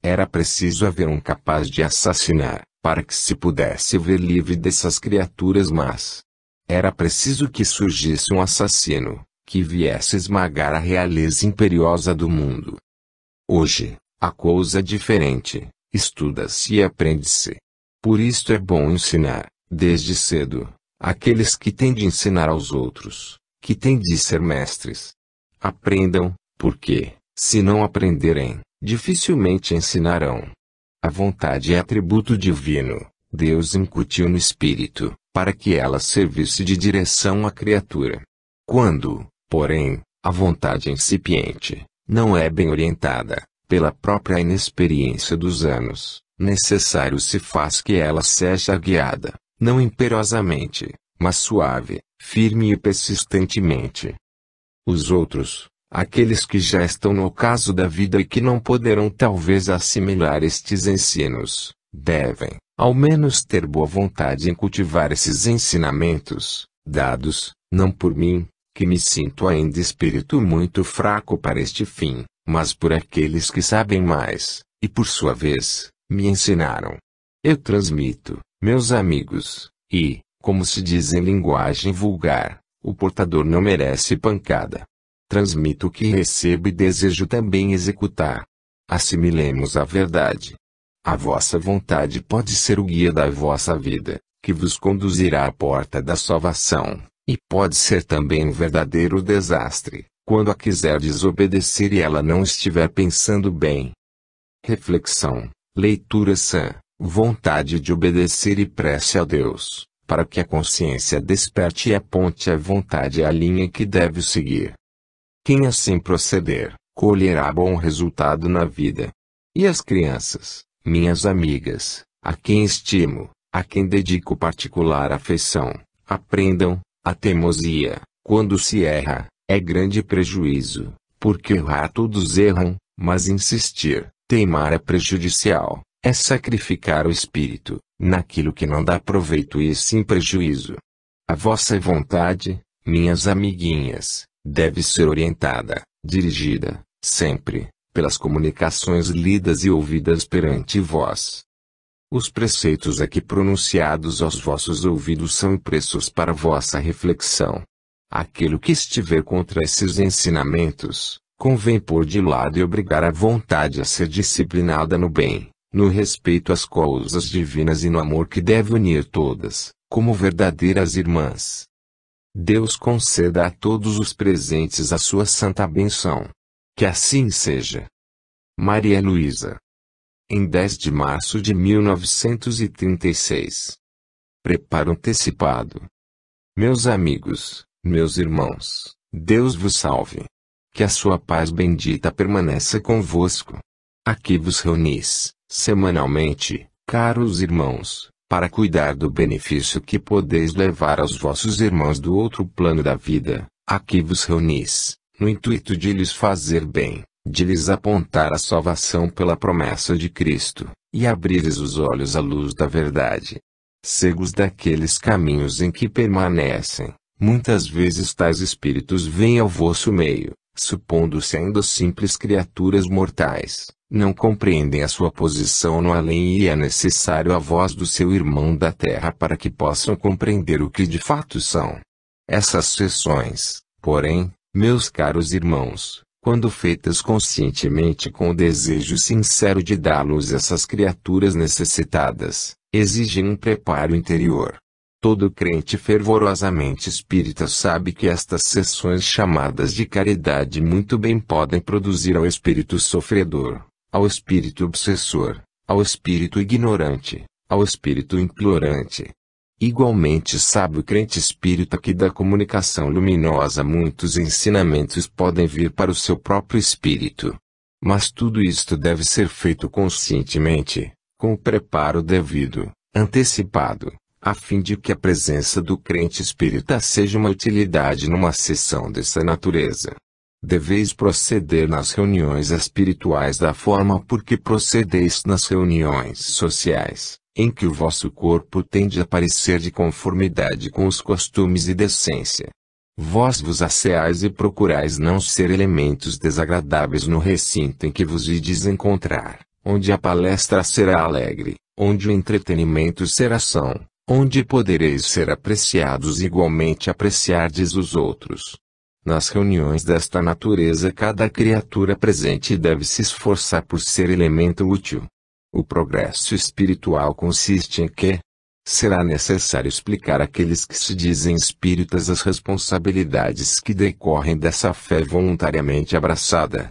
Era preciso haver um capaz de assassinar, para que se pudesse ver livre dessas criaturas más. Era preciso que surgisse um assassino, que viesse esmagar a realeza imperiosa do mundo. Hoje, a coisa é diferente, estuda-se e aprende-se. Por isto é bom ensinar, desde cedo, aqueles que têm de ensinar aos outros, que têm de ser mestres. Aprendam, porque, se não aprenderem, dificilmente ensinarão. A vontade é atributo divino, Deus incutiu no espírito, para que ela servisse de direção à criatura. Quando, porém, a vontade incipiente, não é bem orientada, pela própria inexperiência dos anos, necessário se faz que ela seja guiada, não imperiosamente, mas suave, firme e persistentemente. Os outros, aqueles que já estão no ocaso da vida e que não poderão talvez assimilar estes ensinos, devem, ao menos ter boa vontade em cultivar esses ensinamentos, dados, não por mim, que me sinto ainda espírito muito fraco para este fim, mas por aqueles que sabem mais, e por sua vez, me ensinaram. Eu transmito, meus amigos, e, como se diz em linguagem vulgar, o portador não merece pancada. Transmito o que recebo e desejo também executar. Assimilemos a verdade. A vossa vontade pode ser o guia da vossa vida, que vos conduzirá à porta da salvação, e pode ser também um verdadeiro desastre, quando a quiser desobedecer e ela não estiver pensando bem. Reflexão, leitura sã, vontade de obedecer e prece a Deus, para que a consciência desperte e aponte a vontade à linha que deve seguir. Quem assim proceder, colherá bom resultado na vida. E as crianças, minhas amigas, a quem estimo, a quem dedico particular afeição, aprendam, a teimosia, quando se erra, é grande prejuízo, porque errar todos erram, mas insistir, teimar é prejudicial, é sacrificar o espírito, naquilo que não dá proveito e sim prejuízo. A vossa vontade, minhas amiguinhas, deve ser orientada, dirigida, sempre, pelas comunicações lidas e ouvidas perante vós. Os preceitos aqui pronunciados aos vossos ouvidos são impressos para vossa reflexão. Aquilo que estiver contra esses ensinamentos, convém pôr de lado e obrigar a vontade a ser disciplinada no bem, no respeito às causas divinas e no amor que deve unir todas, como verdadeiras irmãs. Deus conceda a todos os presentes a sua santa benção. Que assim seja. Maria Luísa. Em 10 de março de 1936. Preparo antecipado. Meus amigos, meus irmãos, Deus vos salve. Que a sua paz bendita permaneça convosco. Aqui vos reunis, semanalmente, caros irmãos, para cuidar do benefício que podeis levar aos vossos irmãos do outro plano da vida. Aqui vos reunis, no intuito de lhes fazer bem, de lhes apontar a salvação pela promessa de Cristo, e abrir-lhes os olhos à luz da verdade. Cegos daqueles caminhos em que permanecem, muitas vezes tais espíritos vêm ao vosso meio, supondo-se ainda simples criaturas mortais, não compreendem a sua posição no além e é necessário a voz do seu irmão da terra para que possam compreender o que de fato são. Essas sessões, porém, meus caros irmãos, quando feitas conscientemente com o desejo sincero de dar luz a essas criaturas necessitadas, exigem um preparo interior. Todo crente fervorosamente espírita sabe que estas sessões chamadas de caridade muito bem podem produzir ao espírito sofredor, ao espírito obsessor, ao espírito ignorante, ao espírito implorante. Igualmente sabe o crente espírita que da comunicação luminosa muitos ensinamentos podem vir para o seu próprio espírito. Mas tudo isto deve ser feito conscientemente, com o preparo devido, antecipado, a fim de que a presença do crente espírita seja uma utilidade numa sessão dessa natureza. Deveis proceder nas reuniões espirituais da forma por que procedeis nas reuniões sociais, em que o vosso corpo tende a parecer de conformidade com os costumes e decência. Vós vos asseais e procurais não ser elementos desagradáveis no recinto em que vos ides encontrar, onde a palestra será alegre, onde o entretenimento será são, onde podereis ser apreciados e igualmente apreciardes os outros. Nas reuniões desta natureza cada criatura presente deve se esforçar por ser elemento útil. O progresso espiritual consiste em que será necessário explicar àqueles que se dizem espíritas as responsabilidades que decorrem dessa fé voluntariamente abraçada.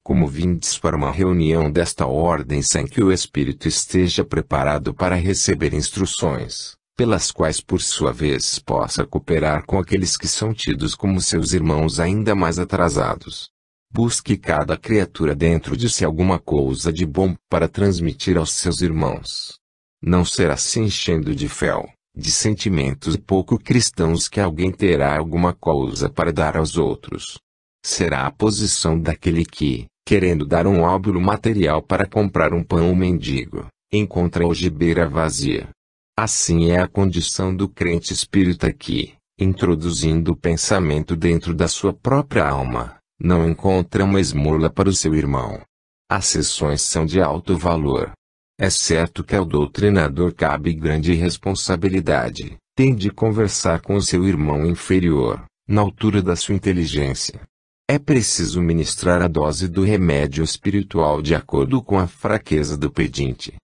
Como vindes para uma reunião desta ordem sem que o espírito esteja preparado para receber instruções, pelas quais por sua vez possa cooperar com aqueles que são tidos como seus irmãos ainda mais atrasados. Busque cada criatura dentro de si alguma coisa de bom para transmitir aos seus irmãos. Não será se enchendo de fé, de sentimentos pouco cristãos que alguém terá alguma coisa para dar aos outros. Será a posição daquele que, querendo dar um óbolo material para comprar um pão ao mendigo, encontra a algibeira vazia. Assim é a condição do crente espírita que, introduzindo o pensamento dentro da sua própria alma, não encontra uma esmola para o seu irmão. As sessões são de alto valor. É certo que ao doutrinador cabe grande responsabilidade, tem de conversar com o seu irmão inferior, na altura da sua inteligência. É preciso ministrar a dose do remédio espiritual de acordo com a fraqueza do pedinte.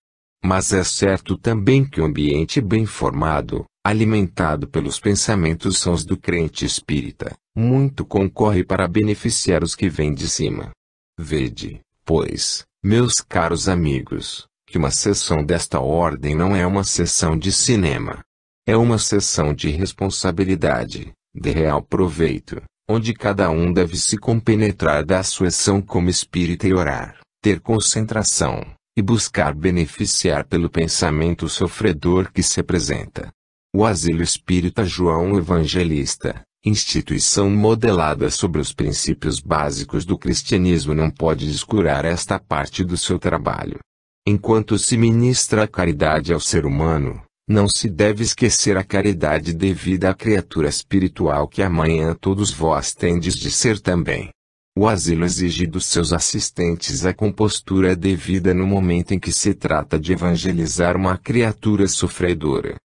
Mas é certo também que o ambiente bem formado, alimentado pelos pensamentos sãos do crente espírita, muito concorre para beneficiar os que vêm de cima. Vede, pois, meus caros amigos, que uma sessão desta ordem não é uma sessão de cinema. É uma sessão de responsabilidade, de real proveito, onde cada um deve se compenetrar da sua ação como espírita e orar, ter concentração, e buscar beneficiar pelo pensamento sofredor que se apresenta. O Asilo Espírita João Evangelista, instituição modelada sobre os princípios básicos do cristianismo, não pode descurar esta parte do seu trabalho. Enquanto se ministra a caridade ao ser humano, não se deve esquecer a caridade devida à criatura espiritual que amanhã todos vós tendes de ser também. O asilo exige dos seus assistentes a compostura devida no momento em que se trata de evangelizar uma criatura sofredora.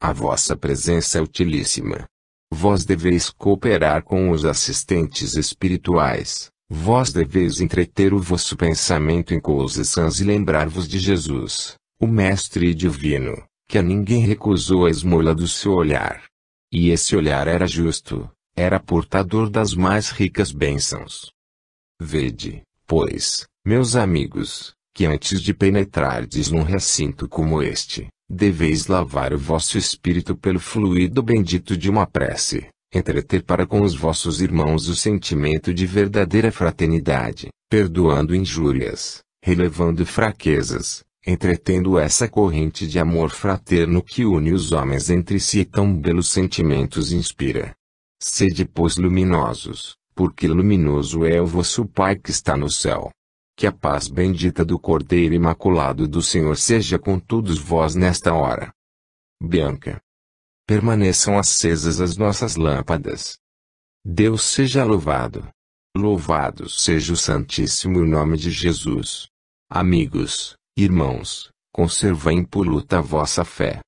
A vossa presença é utilíssima. Vós deveis cooperar com os assistentes espirituais, vós deveis entreter o vosso pensamento em coisas sãs e lembrar-vos de Jesus, o Mestre Divino, que a ninguém recusou a esmola do seu olhar. E esse olhar era justo, era portador das mais ricas bênçãos. Vede, pois, meus amigos, que antes de penetrardes num recinto como este, deveis lavar o vosso espírito pelo fluido bendito de uma prece, entreter para com os vossos irmãos o sentimento de verdadeira fraternidade, perdoando injúrias, relevando fraquezas, entretendo essa corrente de amor fraterno que une os homens entre si e tão belos sentimentos inspira. Sede, pois, luminosos, porque luminoso é o vosso Pai que está no céu. Que a paz bendita do Cordeiro Imaculado do Senhor seja com todos vós nesta hora. Bianca. Permaneçam acesas as nossas lâmpadas. Deus seja louvado. Louvado seja o Santíssimo nome de Jesus. Amigos, irmãos, conservai impoluta a vossa fé.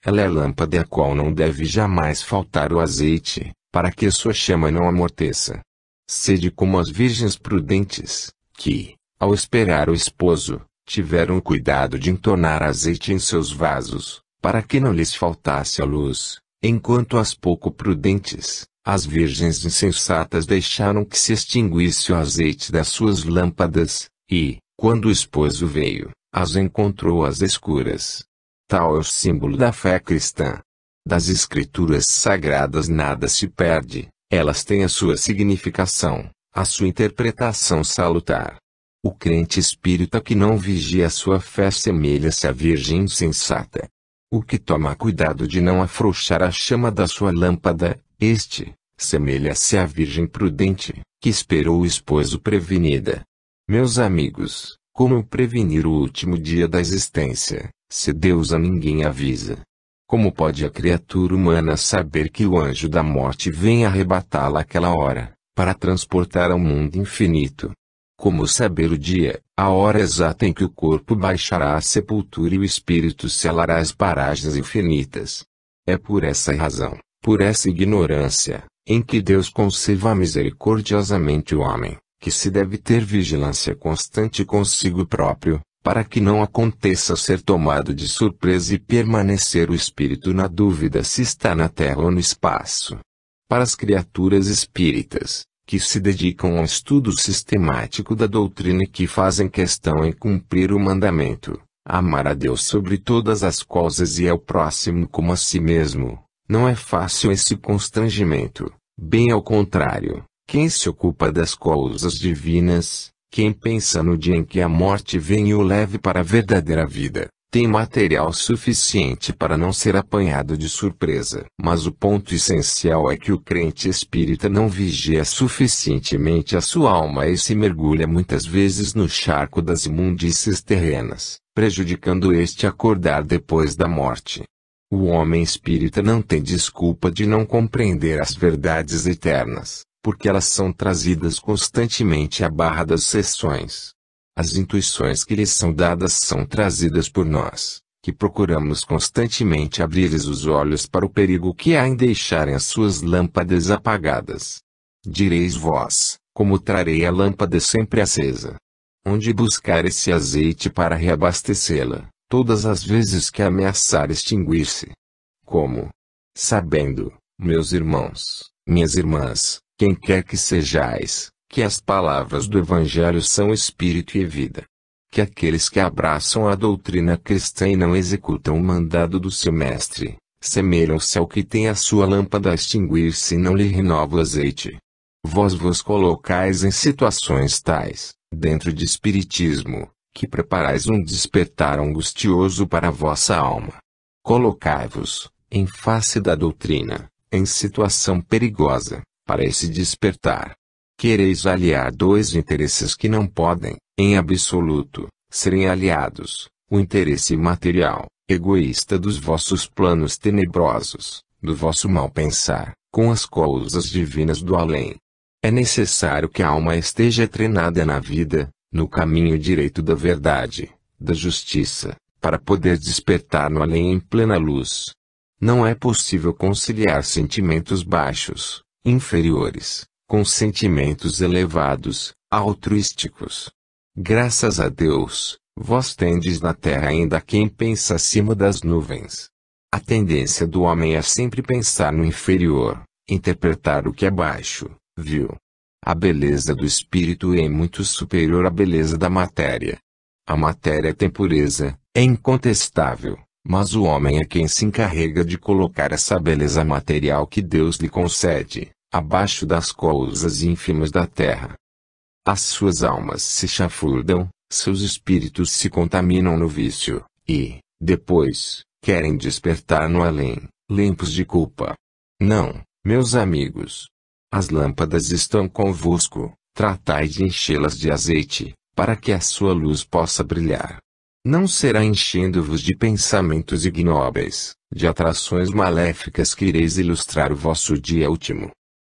Ela é lâmpada a qual não deve jamais faltar o azeite, para que sua chama não amorteça. Sede como as virgens prudentes, que, ao esperar o esposo, tiveram cuidado de entornar azeite em seus vasos, para que não lhes faltasse a luz, enquanto as pouco prudentes, as virgens insensatas deixaram que se extinguisse o azeite das suas lâmpadas, e, quando o esposo veio, as encontrou às escuras. Tal é o símbolo da fé cristã. Das escrituras sagradas nada se perde, elas têm a sua significação, a sua interpretação salutar. O crente espírita que não vigia a sua fé assemelha-se à virgem insensata. O que toma cuidado de não afrouxar a chama da sua lâmpada, este, semelha-se à virgem prudente, que esperou o esposo prevenida. Meus amigos, como prevenir o último dia da existência, se Deus a ninguém avisa? Como pode a criatura humana saber que o anjo da morte vem arrebatá-la àquela hora, para transportar ao mundo infinito? Como saber o dia, a hora exata em que o corpo baixará à sepultura e o espírito selará as paragens infinitas? É por essa razão, por essa ignorância, em que Deus conserva misericordiosamente o homem, que se deve ter vigilância constante consigo próprio, para que não aconteça ser tomado de surpresa e permanecer o espírito na dúvida se está na terra ou no espaço. Para as criaturas espíritas, que se dedicam ao estudo sistemático da doutrina e que fazem questão em cumprir o mandamento, amar a Deus sobre todas as coisas e ao próximo como a si mesmo, não é fácil esse constrangimento, bem ao contrário, quem se ocupa das coisas divinas, quem pensa no dia em que a morte vem e o leve para a verdadeira vida, tem material suficiente para não ser apanhado de surpresa. Mas o ponto essencial é que o crente espírita não vigia suficientemente a sua alma e se mergulha muitas vezes no charco das imundícies terrenas, prejudicando este acordar depois da morte. O homem espírita não tem desculpa de não compreender as verdades eternas, porque elas são trazidas constantemente à barra das sessões. As intuições que lhes são dadas são trazidas por nós, que procuramos constantemente abrir-lhes os olhos para o perigo que há em deixarem as suas lâmpadas apagadas. Direis vós, como trarei a lâmpada sempre acesa? Onde buscar esse azeite para reabastecê-la, todas as vezes que ameaçar extinguir-se? Como? Sabendo, meus irmãos, minhas irmãs, quem quer que sejais, que as palavras do Evangelho são espírito e vida. Que aqueles que abraçam a doutrina cristã e não executam o mandado do seu mestre, semelham-se ao que tem a sua lâmpada a extinguir-se e não lhe renova o azeite. Vós vos colocais em situações tais, dentro de espiritismo, que preparais um despertar angustioso para a vossa alma. Colocai-vos, em face da doutrina, em situação perigosa, para esse despertar. Quereis aliar dois interesses que não podem, em absoluto, serem aliados: o interesse material, egoísta dos vossos planos tenebrosos, do vosso mal pensar, com as coisas divinas do além. É necessário que a alma esteja treinada na vida, no caminho direito da verdade, da justiça, para poder despertar no além em plena luz. Não é possível conciliar sentimentos baixos, inferiores, com sentimentos elevados, altruísticos. Graças a Deus, vós tendes na terra ainda quem pensa acima das nuvens. A tendência do homem é sempre pensar no inferior, interpretar o que é baixo, vil. A beleza do espírito é muito superior à beleza da matéria. A matéria tem pureza, é incontestável, mas o homem é quem se encarrega de colocar essa beleza material que Deus lhe concede abaixo das coisas ínfimas da terra. As suas almas se chafurdam, seus espíritos se contaminam no vício, e, depois, querem despertar no além, limpos de culpa. Não, meus amigos. As lâmpadas estão convosco, tratai de enchê-las de azeite, para que a sua luz possa brilhar. Não será enchendo-vos de pensamentos ignóbeis, de atrações maléficas que ireis ilustrar o vosso dia último.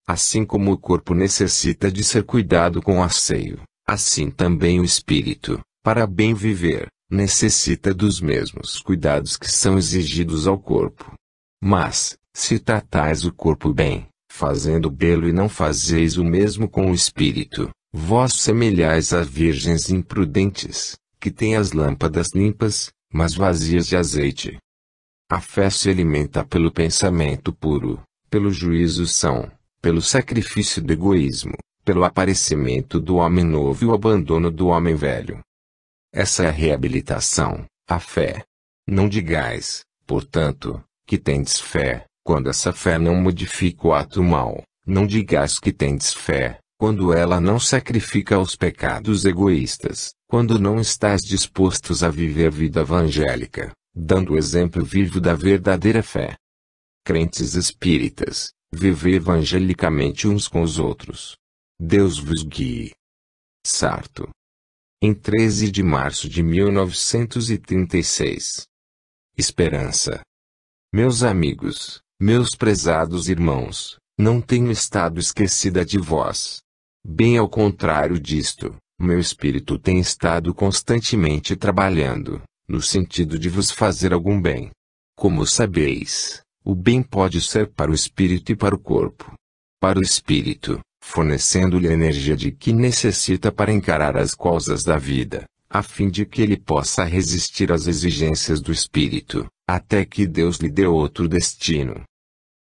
Assim como o corpo necessita de ser cuidado com asseio, assim também o espírito, para bem viver, necessita dos mesmos cuidados que são exigidos ao corpo. Mas, se tratais o corpo bem, fazendo belo e não fazeis o mesmo com o espírito, vós semelhais a virgens imprudentes, que têm as lâmpadas limpas, mas vazias de azeite. A fé se alimenta pelo pensamento puro, pelo juízo são, pelo sacrifício do egoísmo, pelo aparecimento do homem novo e o abandono do homem velho. Essa é a reabilitação, a fé. Não digais, portanto, que tendes fé, quando essa fé não modifica o ato mau. Não digais que tendes fé, quando ela não sacrifica os pecados egoístas, quando não estáis dispostos a viver vida evangélica, dando o exemplo vivo da verdadeira fé. Crentes espíritas, vivei evangelicamente uns com os outros. Deus vos guie. Sarto. Em 13 de março de 1936. Esperança. Meus amigos, meus prezados irmãos, não tenho estado esquecida de vós. Bem ao contrário disto, meu espírito tem estado constantemente trabalhando, no sentido de vos fazer algum bem. Como sabeis, o bem pode ser para o espírito e para o corpo. Para o espírito, fornecendo-lhe a energia de que necessita para encarar as causas da vida, a fim de que ele possa resistir às exigências do espírito, até que Deus lhe dê outro destino.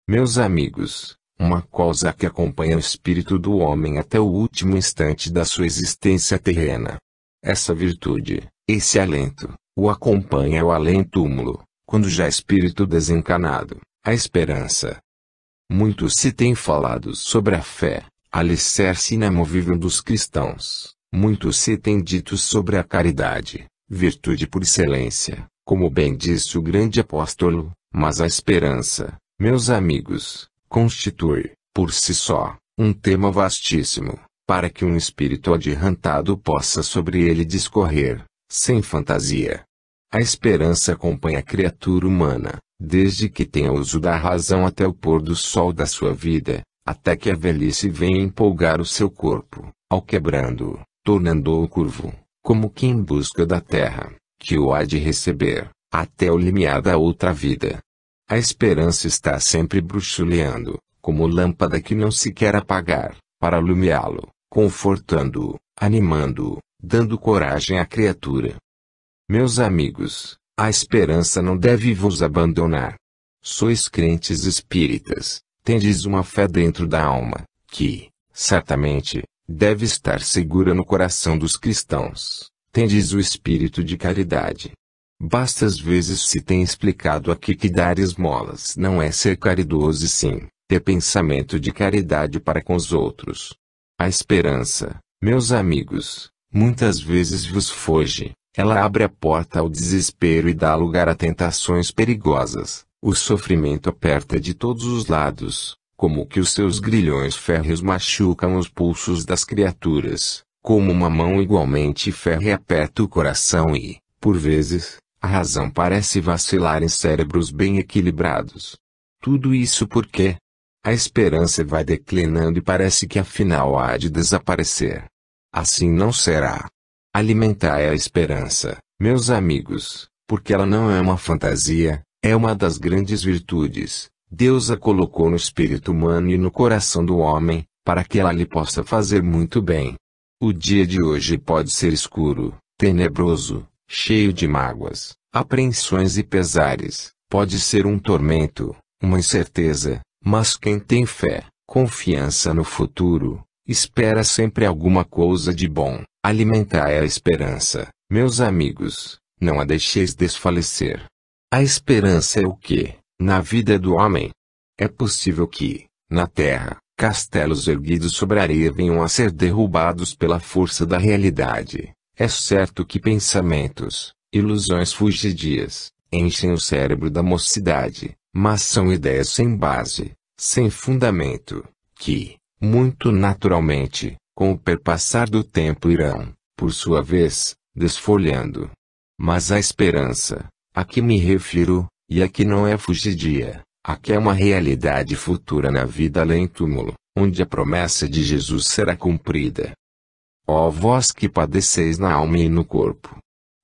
Meus amigos, uma causa que acompanha o espírito do homem até o último instante da sua existência terrena. Essa virtude, esse alento, o acompanha o além-túmulo, quando já espírito desencanado, a esperança. Muito se tem falado sobre a fé, alicerce inamovível dos cristãos. Muito se tem dito sobre a caridade, virtude por excelência, como bem disse o grande apóstolo, mas a esperança, meus amigos, constitui, por si só, um tema vastíssimo, para que um espírito adiantado possa sobre ele discorrer, sem fantasia. A esperança acompanha a criatura humana, desde que tenha uso da razão até o pôr do sol da sua vida, até que a velhice venha empolgar o seu corpo, ao quebrando-o, tornando-o curvo, como que em busca da terra, que o há de receber, até o limiar da outra vida. A esperança está sempre bruxuleando, como lâmpada que não se quer apagar, para iluminá-lo, confortando-o, animando-o, dando coragem à criatura. Meus amigos, a esperança não deve vos abandonar. Sois crentes espíritas, tendes uma fé dentro da alma, que, certamente, deve estar segura no coração dos cristãos. Tendes o espírito de caridade. Bastas vezes se tem explicado aqui que dar esmolas não é ser caridoso e sim, ter pensamento de caridade para com os outros. A esperança, meus amigos, muitas vezes vos foge. Ela abre a porta ao desespero e dá lugar a tentações perigosas. O sofrimento aperta de todos os lados, como que os seus grilhões férreos machucam os pulsos das criaturas, como uma mão igualmente férrea aperta o coração e, por vezes, a razão parece vacilar em cérebros bem equilibrados. Tudo isso porque a esperança vai declinando e parece que afinal há de desaparecer. Assim não será. Alimentai a esperança, meus amigos, porque ela não é uma fantasia, é uma das grandes virtudes. Deus a colocou no espírito humano e no coração do homem, para que ela lhe possa fazer muito bem. O dia de hoje pode ser escuro, tenebroso, cheio de mágoas, apreensões e pesares, pode ser um tormento, uma incerteza, mas quem tem fé, confiança no futuro, espera sempre alguma coisa de bom. Alimentai a esperança, meus amigos, não a deixeis desfalecer. A esperança é o que, na vida do homem? É possível que, na terra, castelos erguidos sobre a areia venham a ser derrubados pela força da realidade. É certo que pensamentos, ilusões fugidias, enchem o cérebro da mocidade, mas são ideias sem base, sem fundamento, que, muito naturalmente, com o perpassar do tempo irão, por sua vez, desfolhando. Mas a esperança, a que me refiro, e a que não é fugidia, a que é uma realidade futura na vida além túmulo, onde a promessa de Jesus será cumprida. Ó vós que padeceis na alma e no corpo.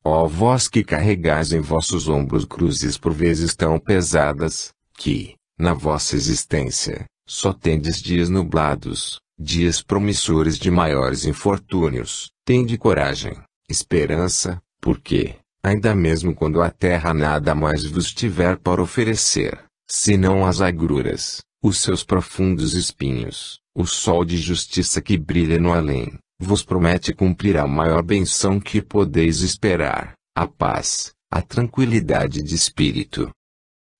Ó vós que carregais em vossos ombros cruzes por vezes tão pesadas, que, na vossa existência, só tendes dias nublados, dias promissores de maiores infortúnios, tende coragem, esperança, porque, ainda mesmo quando a terra nada mais vos tiver para oferecer, senão as agruras, os seus profundos espinhos, o sol de justiça que brilha no além, vos promete cumprir a maior benção que podeis esperar, a paz, a tranquilidade de espírito.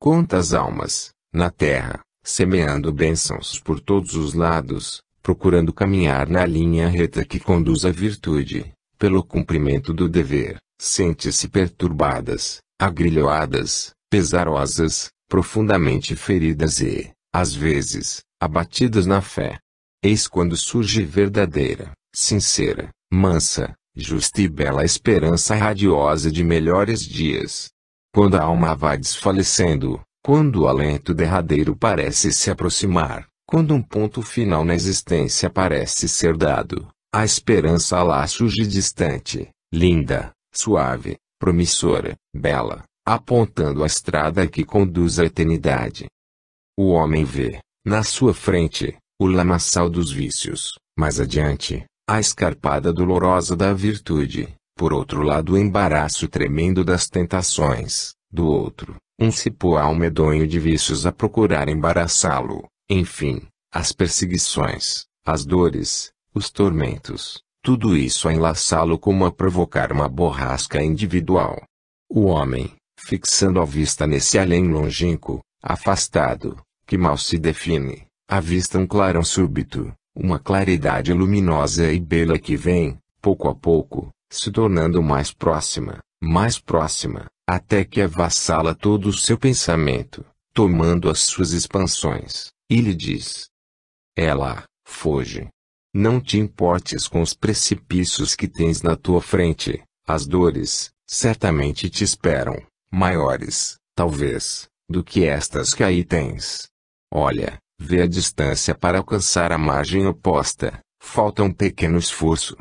Quantas almas, na terra, semeando bênçãos por todos os lados, procurando caminhar na linha reta que conduz à virtude, pelo cumprimento do dever, sente-se perturbadas, agrilhoadas, pesarosas, profundamente feridas e, às vezes, abatidas na fé. Eis quando surge verdadeira, sincera, mansa, justa e bela esperança radiosa de melhores dias. Quando a alma vai desfalecendo, quando o alento derradeiro parece se aproximar, quando um ponto final na existência parece ser dado, a esperança lá surge distante, linda, suave, promissora, bela, apontando a estrada que conduz à eternidade. O homem vê, na sua frente, o lamaçal dos vícios, mais adiante, a escarpada dolorosa da virtude, por outro lado o embaraço tremendo das tentações, do outro, um cipoal medonho de vícios a procurar embaraçá-lo, enfim, as perseguições, as dores, os tormentos, tudo isso a enlaçá-lo como a provocar uma borrasca individual. O homem, fixando a vista nesse além longínquo, afastado, que mal se define, avista um clarão súbito, uma claridade luminosa e bela que vem, pouco a pouco, se tornando mais próxima, até que avassala todo o seu pensamento, tomando as suas expansões, e lhe diz: é lá, foge. Não te importes com os precipícios que tens na tua frente, as dores, certamente te esperam, maiores, talvez, do que estas que aí tens. Olha, vê a distância para alcançar a margem oposta, falta um pequeno esforço.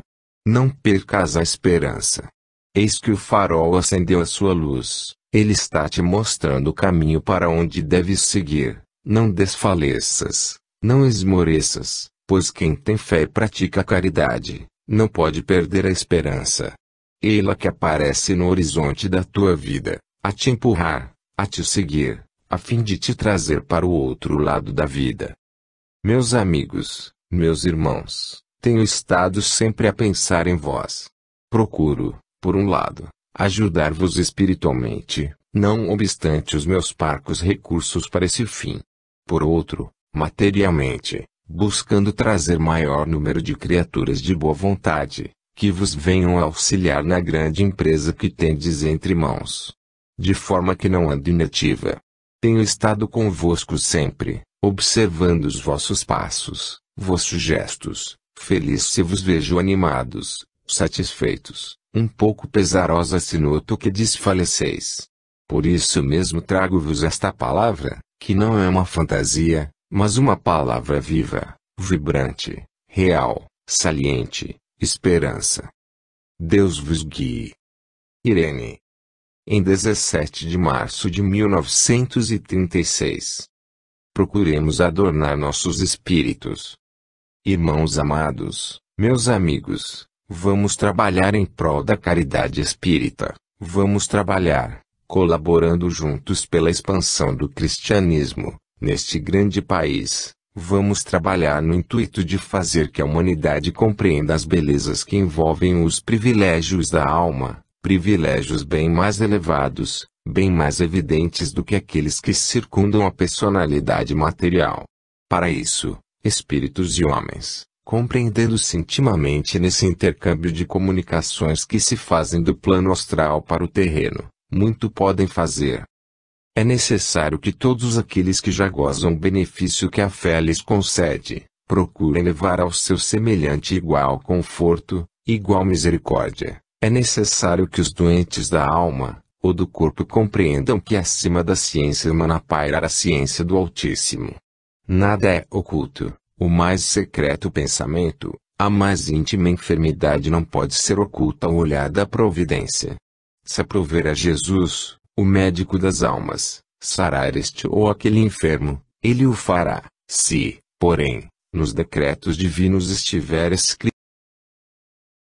Não percas a esperança. Eis que o farol acendeu a sua luz, ele está te mostrando o caminho para onde deves seguir. Não desfaleças, não esmoreças, pois quem tem fé e pratica a caridade, não pode perder a esperança. Ela que aparece no horizonte da tua vida, a te empurrar, a te seguir, a fim de te trazer para o outro lado da vida. Meus amigos, meus irmãos, tenho estado sempre a pensar em vós. Procuro, por um lado, ajudar-vos espiritualmente, não obstante os meus parcos recursos para esse fim. Por outro, materialmente, buscando trazer maior número de criaturas de boa vontade, que vos venham auxiliar na grande empresa que tendes entre mãos. De forma que não ande inativa. Tenho estado convosco sempre, observando os vossos passos, vossos gestos, feliz se vos vejo animados, satisfeitos, um pouco pesarosa se noto que desfaleceis. Por isso mesmo trago-vos esta palavra, que não é uma fantasia, mas uma palavra viva, vibrante, real, saliente, esperança. Deus vos guie. Irene. Em 17 de março de 1936. Procuremos adornar nossos espíritos. Irmãos amados, meus amigos, vamos trabalhar em prol da caridade espírita, vamos trabalhar, colaborando juntos pela expansão do cristianismo, neste grande país, vamos trabalhar no intuito de fazer que a humanidade compreenda as belezas que envolvem os privilégios da alma, privilégios bem mais elevados, bem mais evidentes do que aqueles que circundam a personalidade material. Para isso, espíritos e homens, compreendendo-se intimamente nesse intercâmbio de comunicações que se fazem do plano astral para o terreno, muito podem fazer. É necessário que todos aqueles que já gozam o benefício que a fé lhes concede, procurem levar ao seu semelhante igual conforto, igual misericórdia. É necessário que os doentes da alma, ou do corpo compreendam que acima da ciência humana paira a ciência do Altíssimo. Nada é oculto, O mais secreto pensamento, a mais íntima enfermidade não pode ser oculta ao olhar da providência. Se aprover a Jesus, o médico das almas, sarar este ou aquele enfermo, ele o fará. Se, porém, nos decretos divinos estiver escrito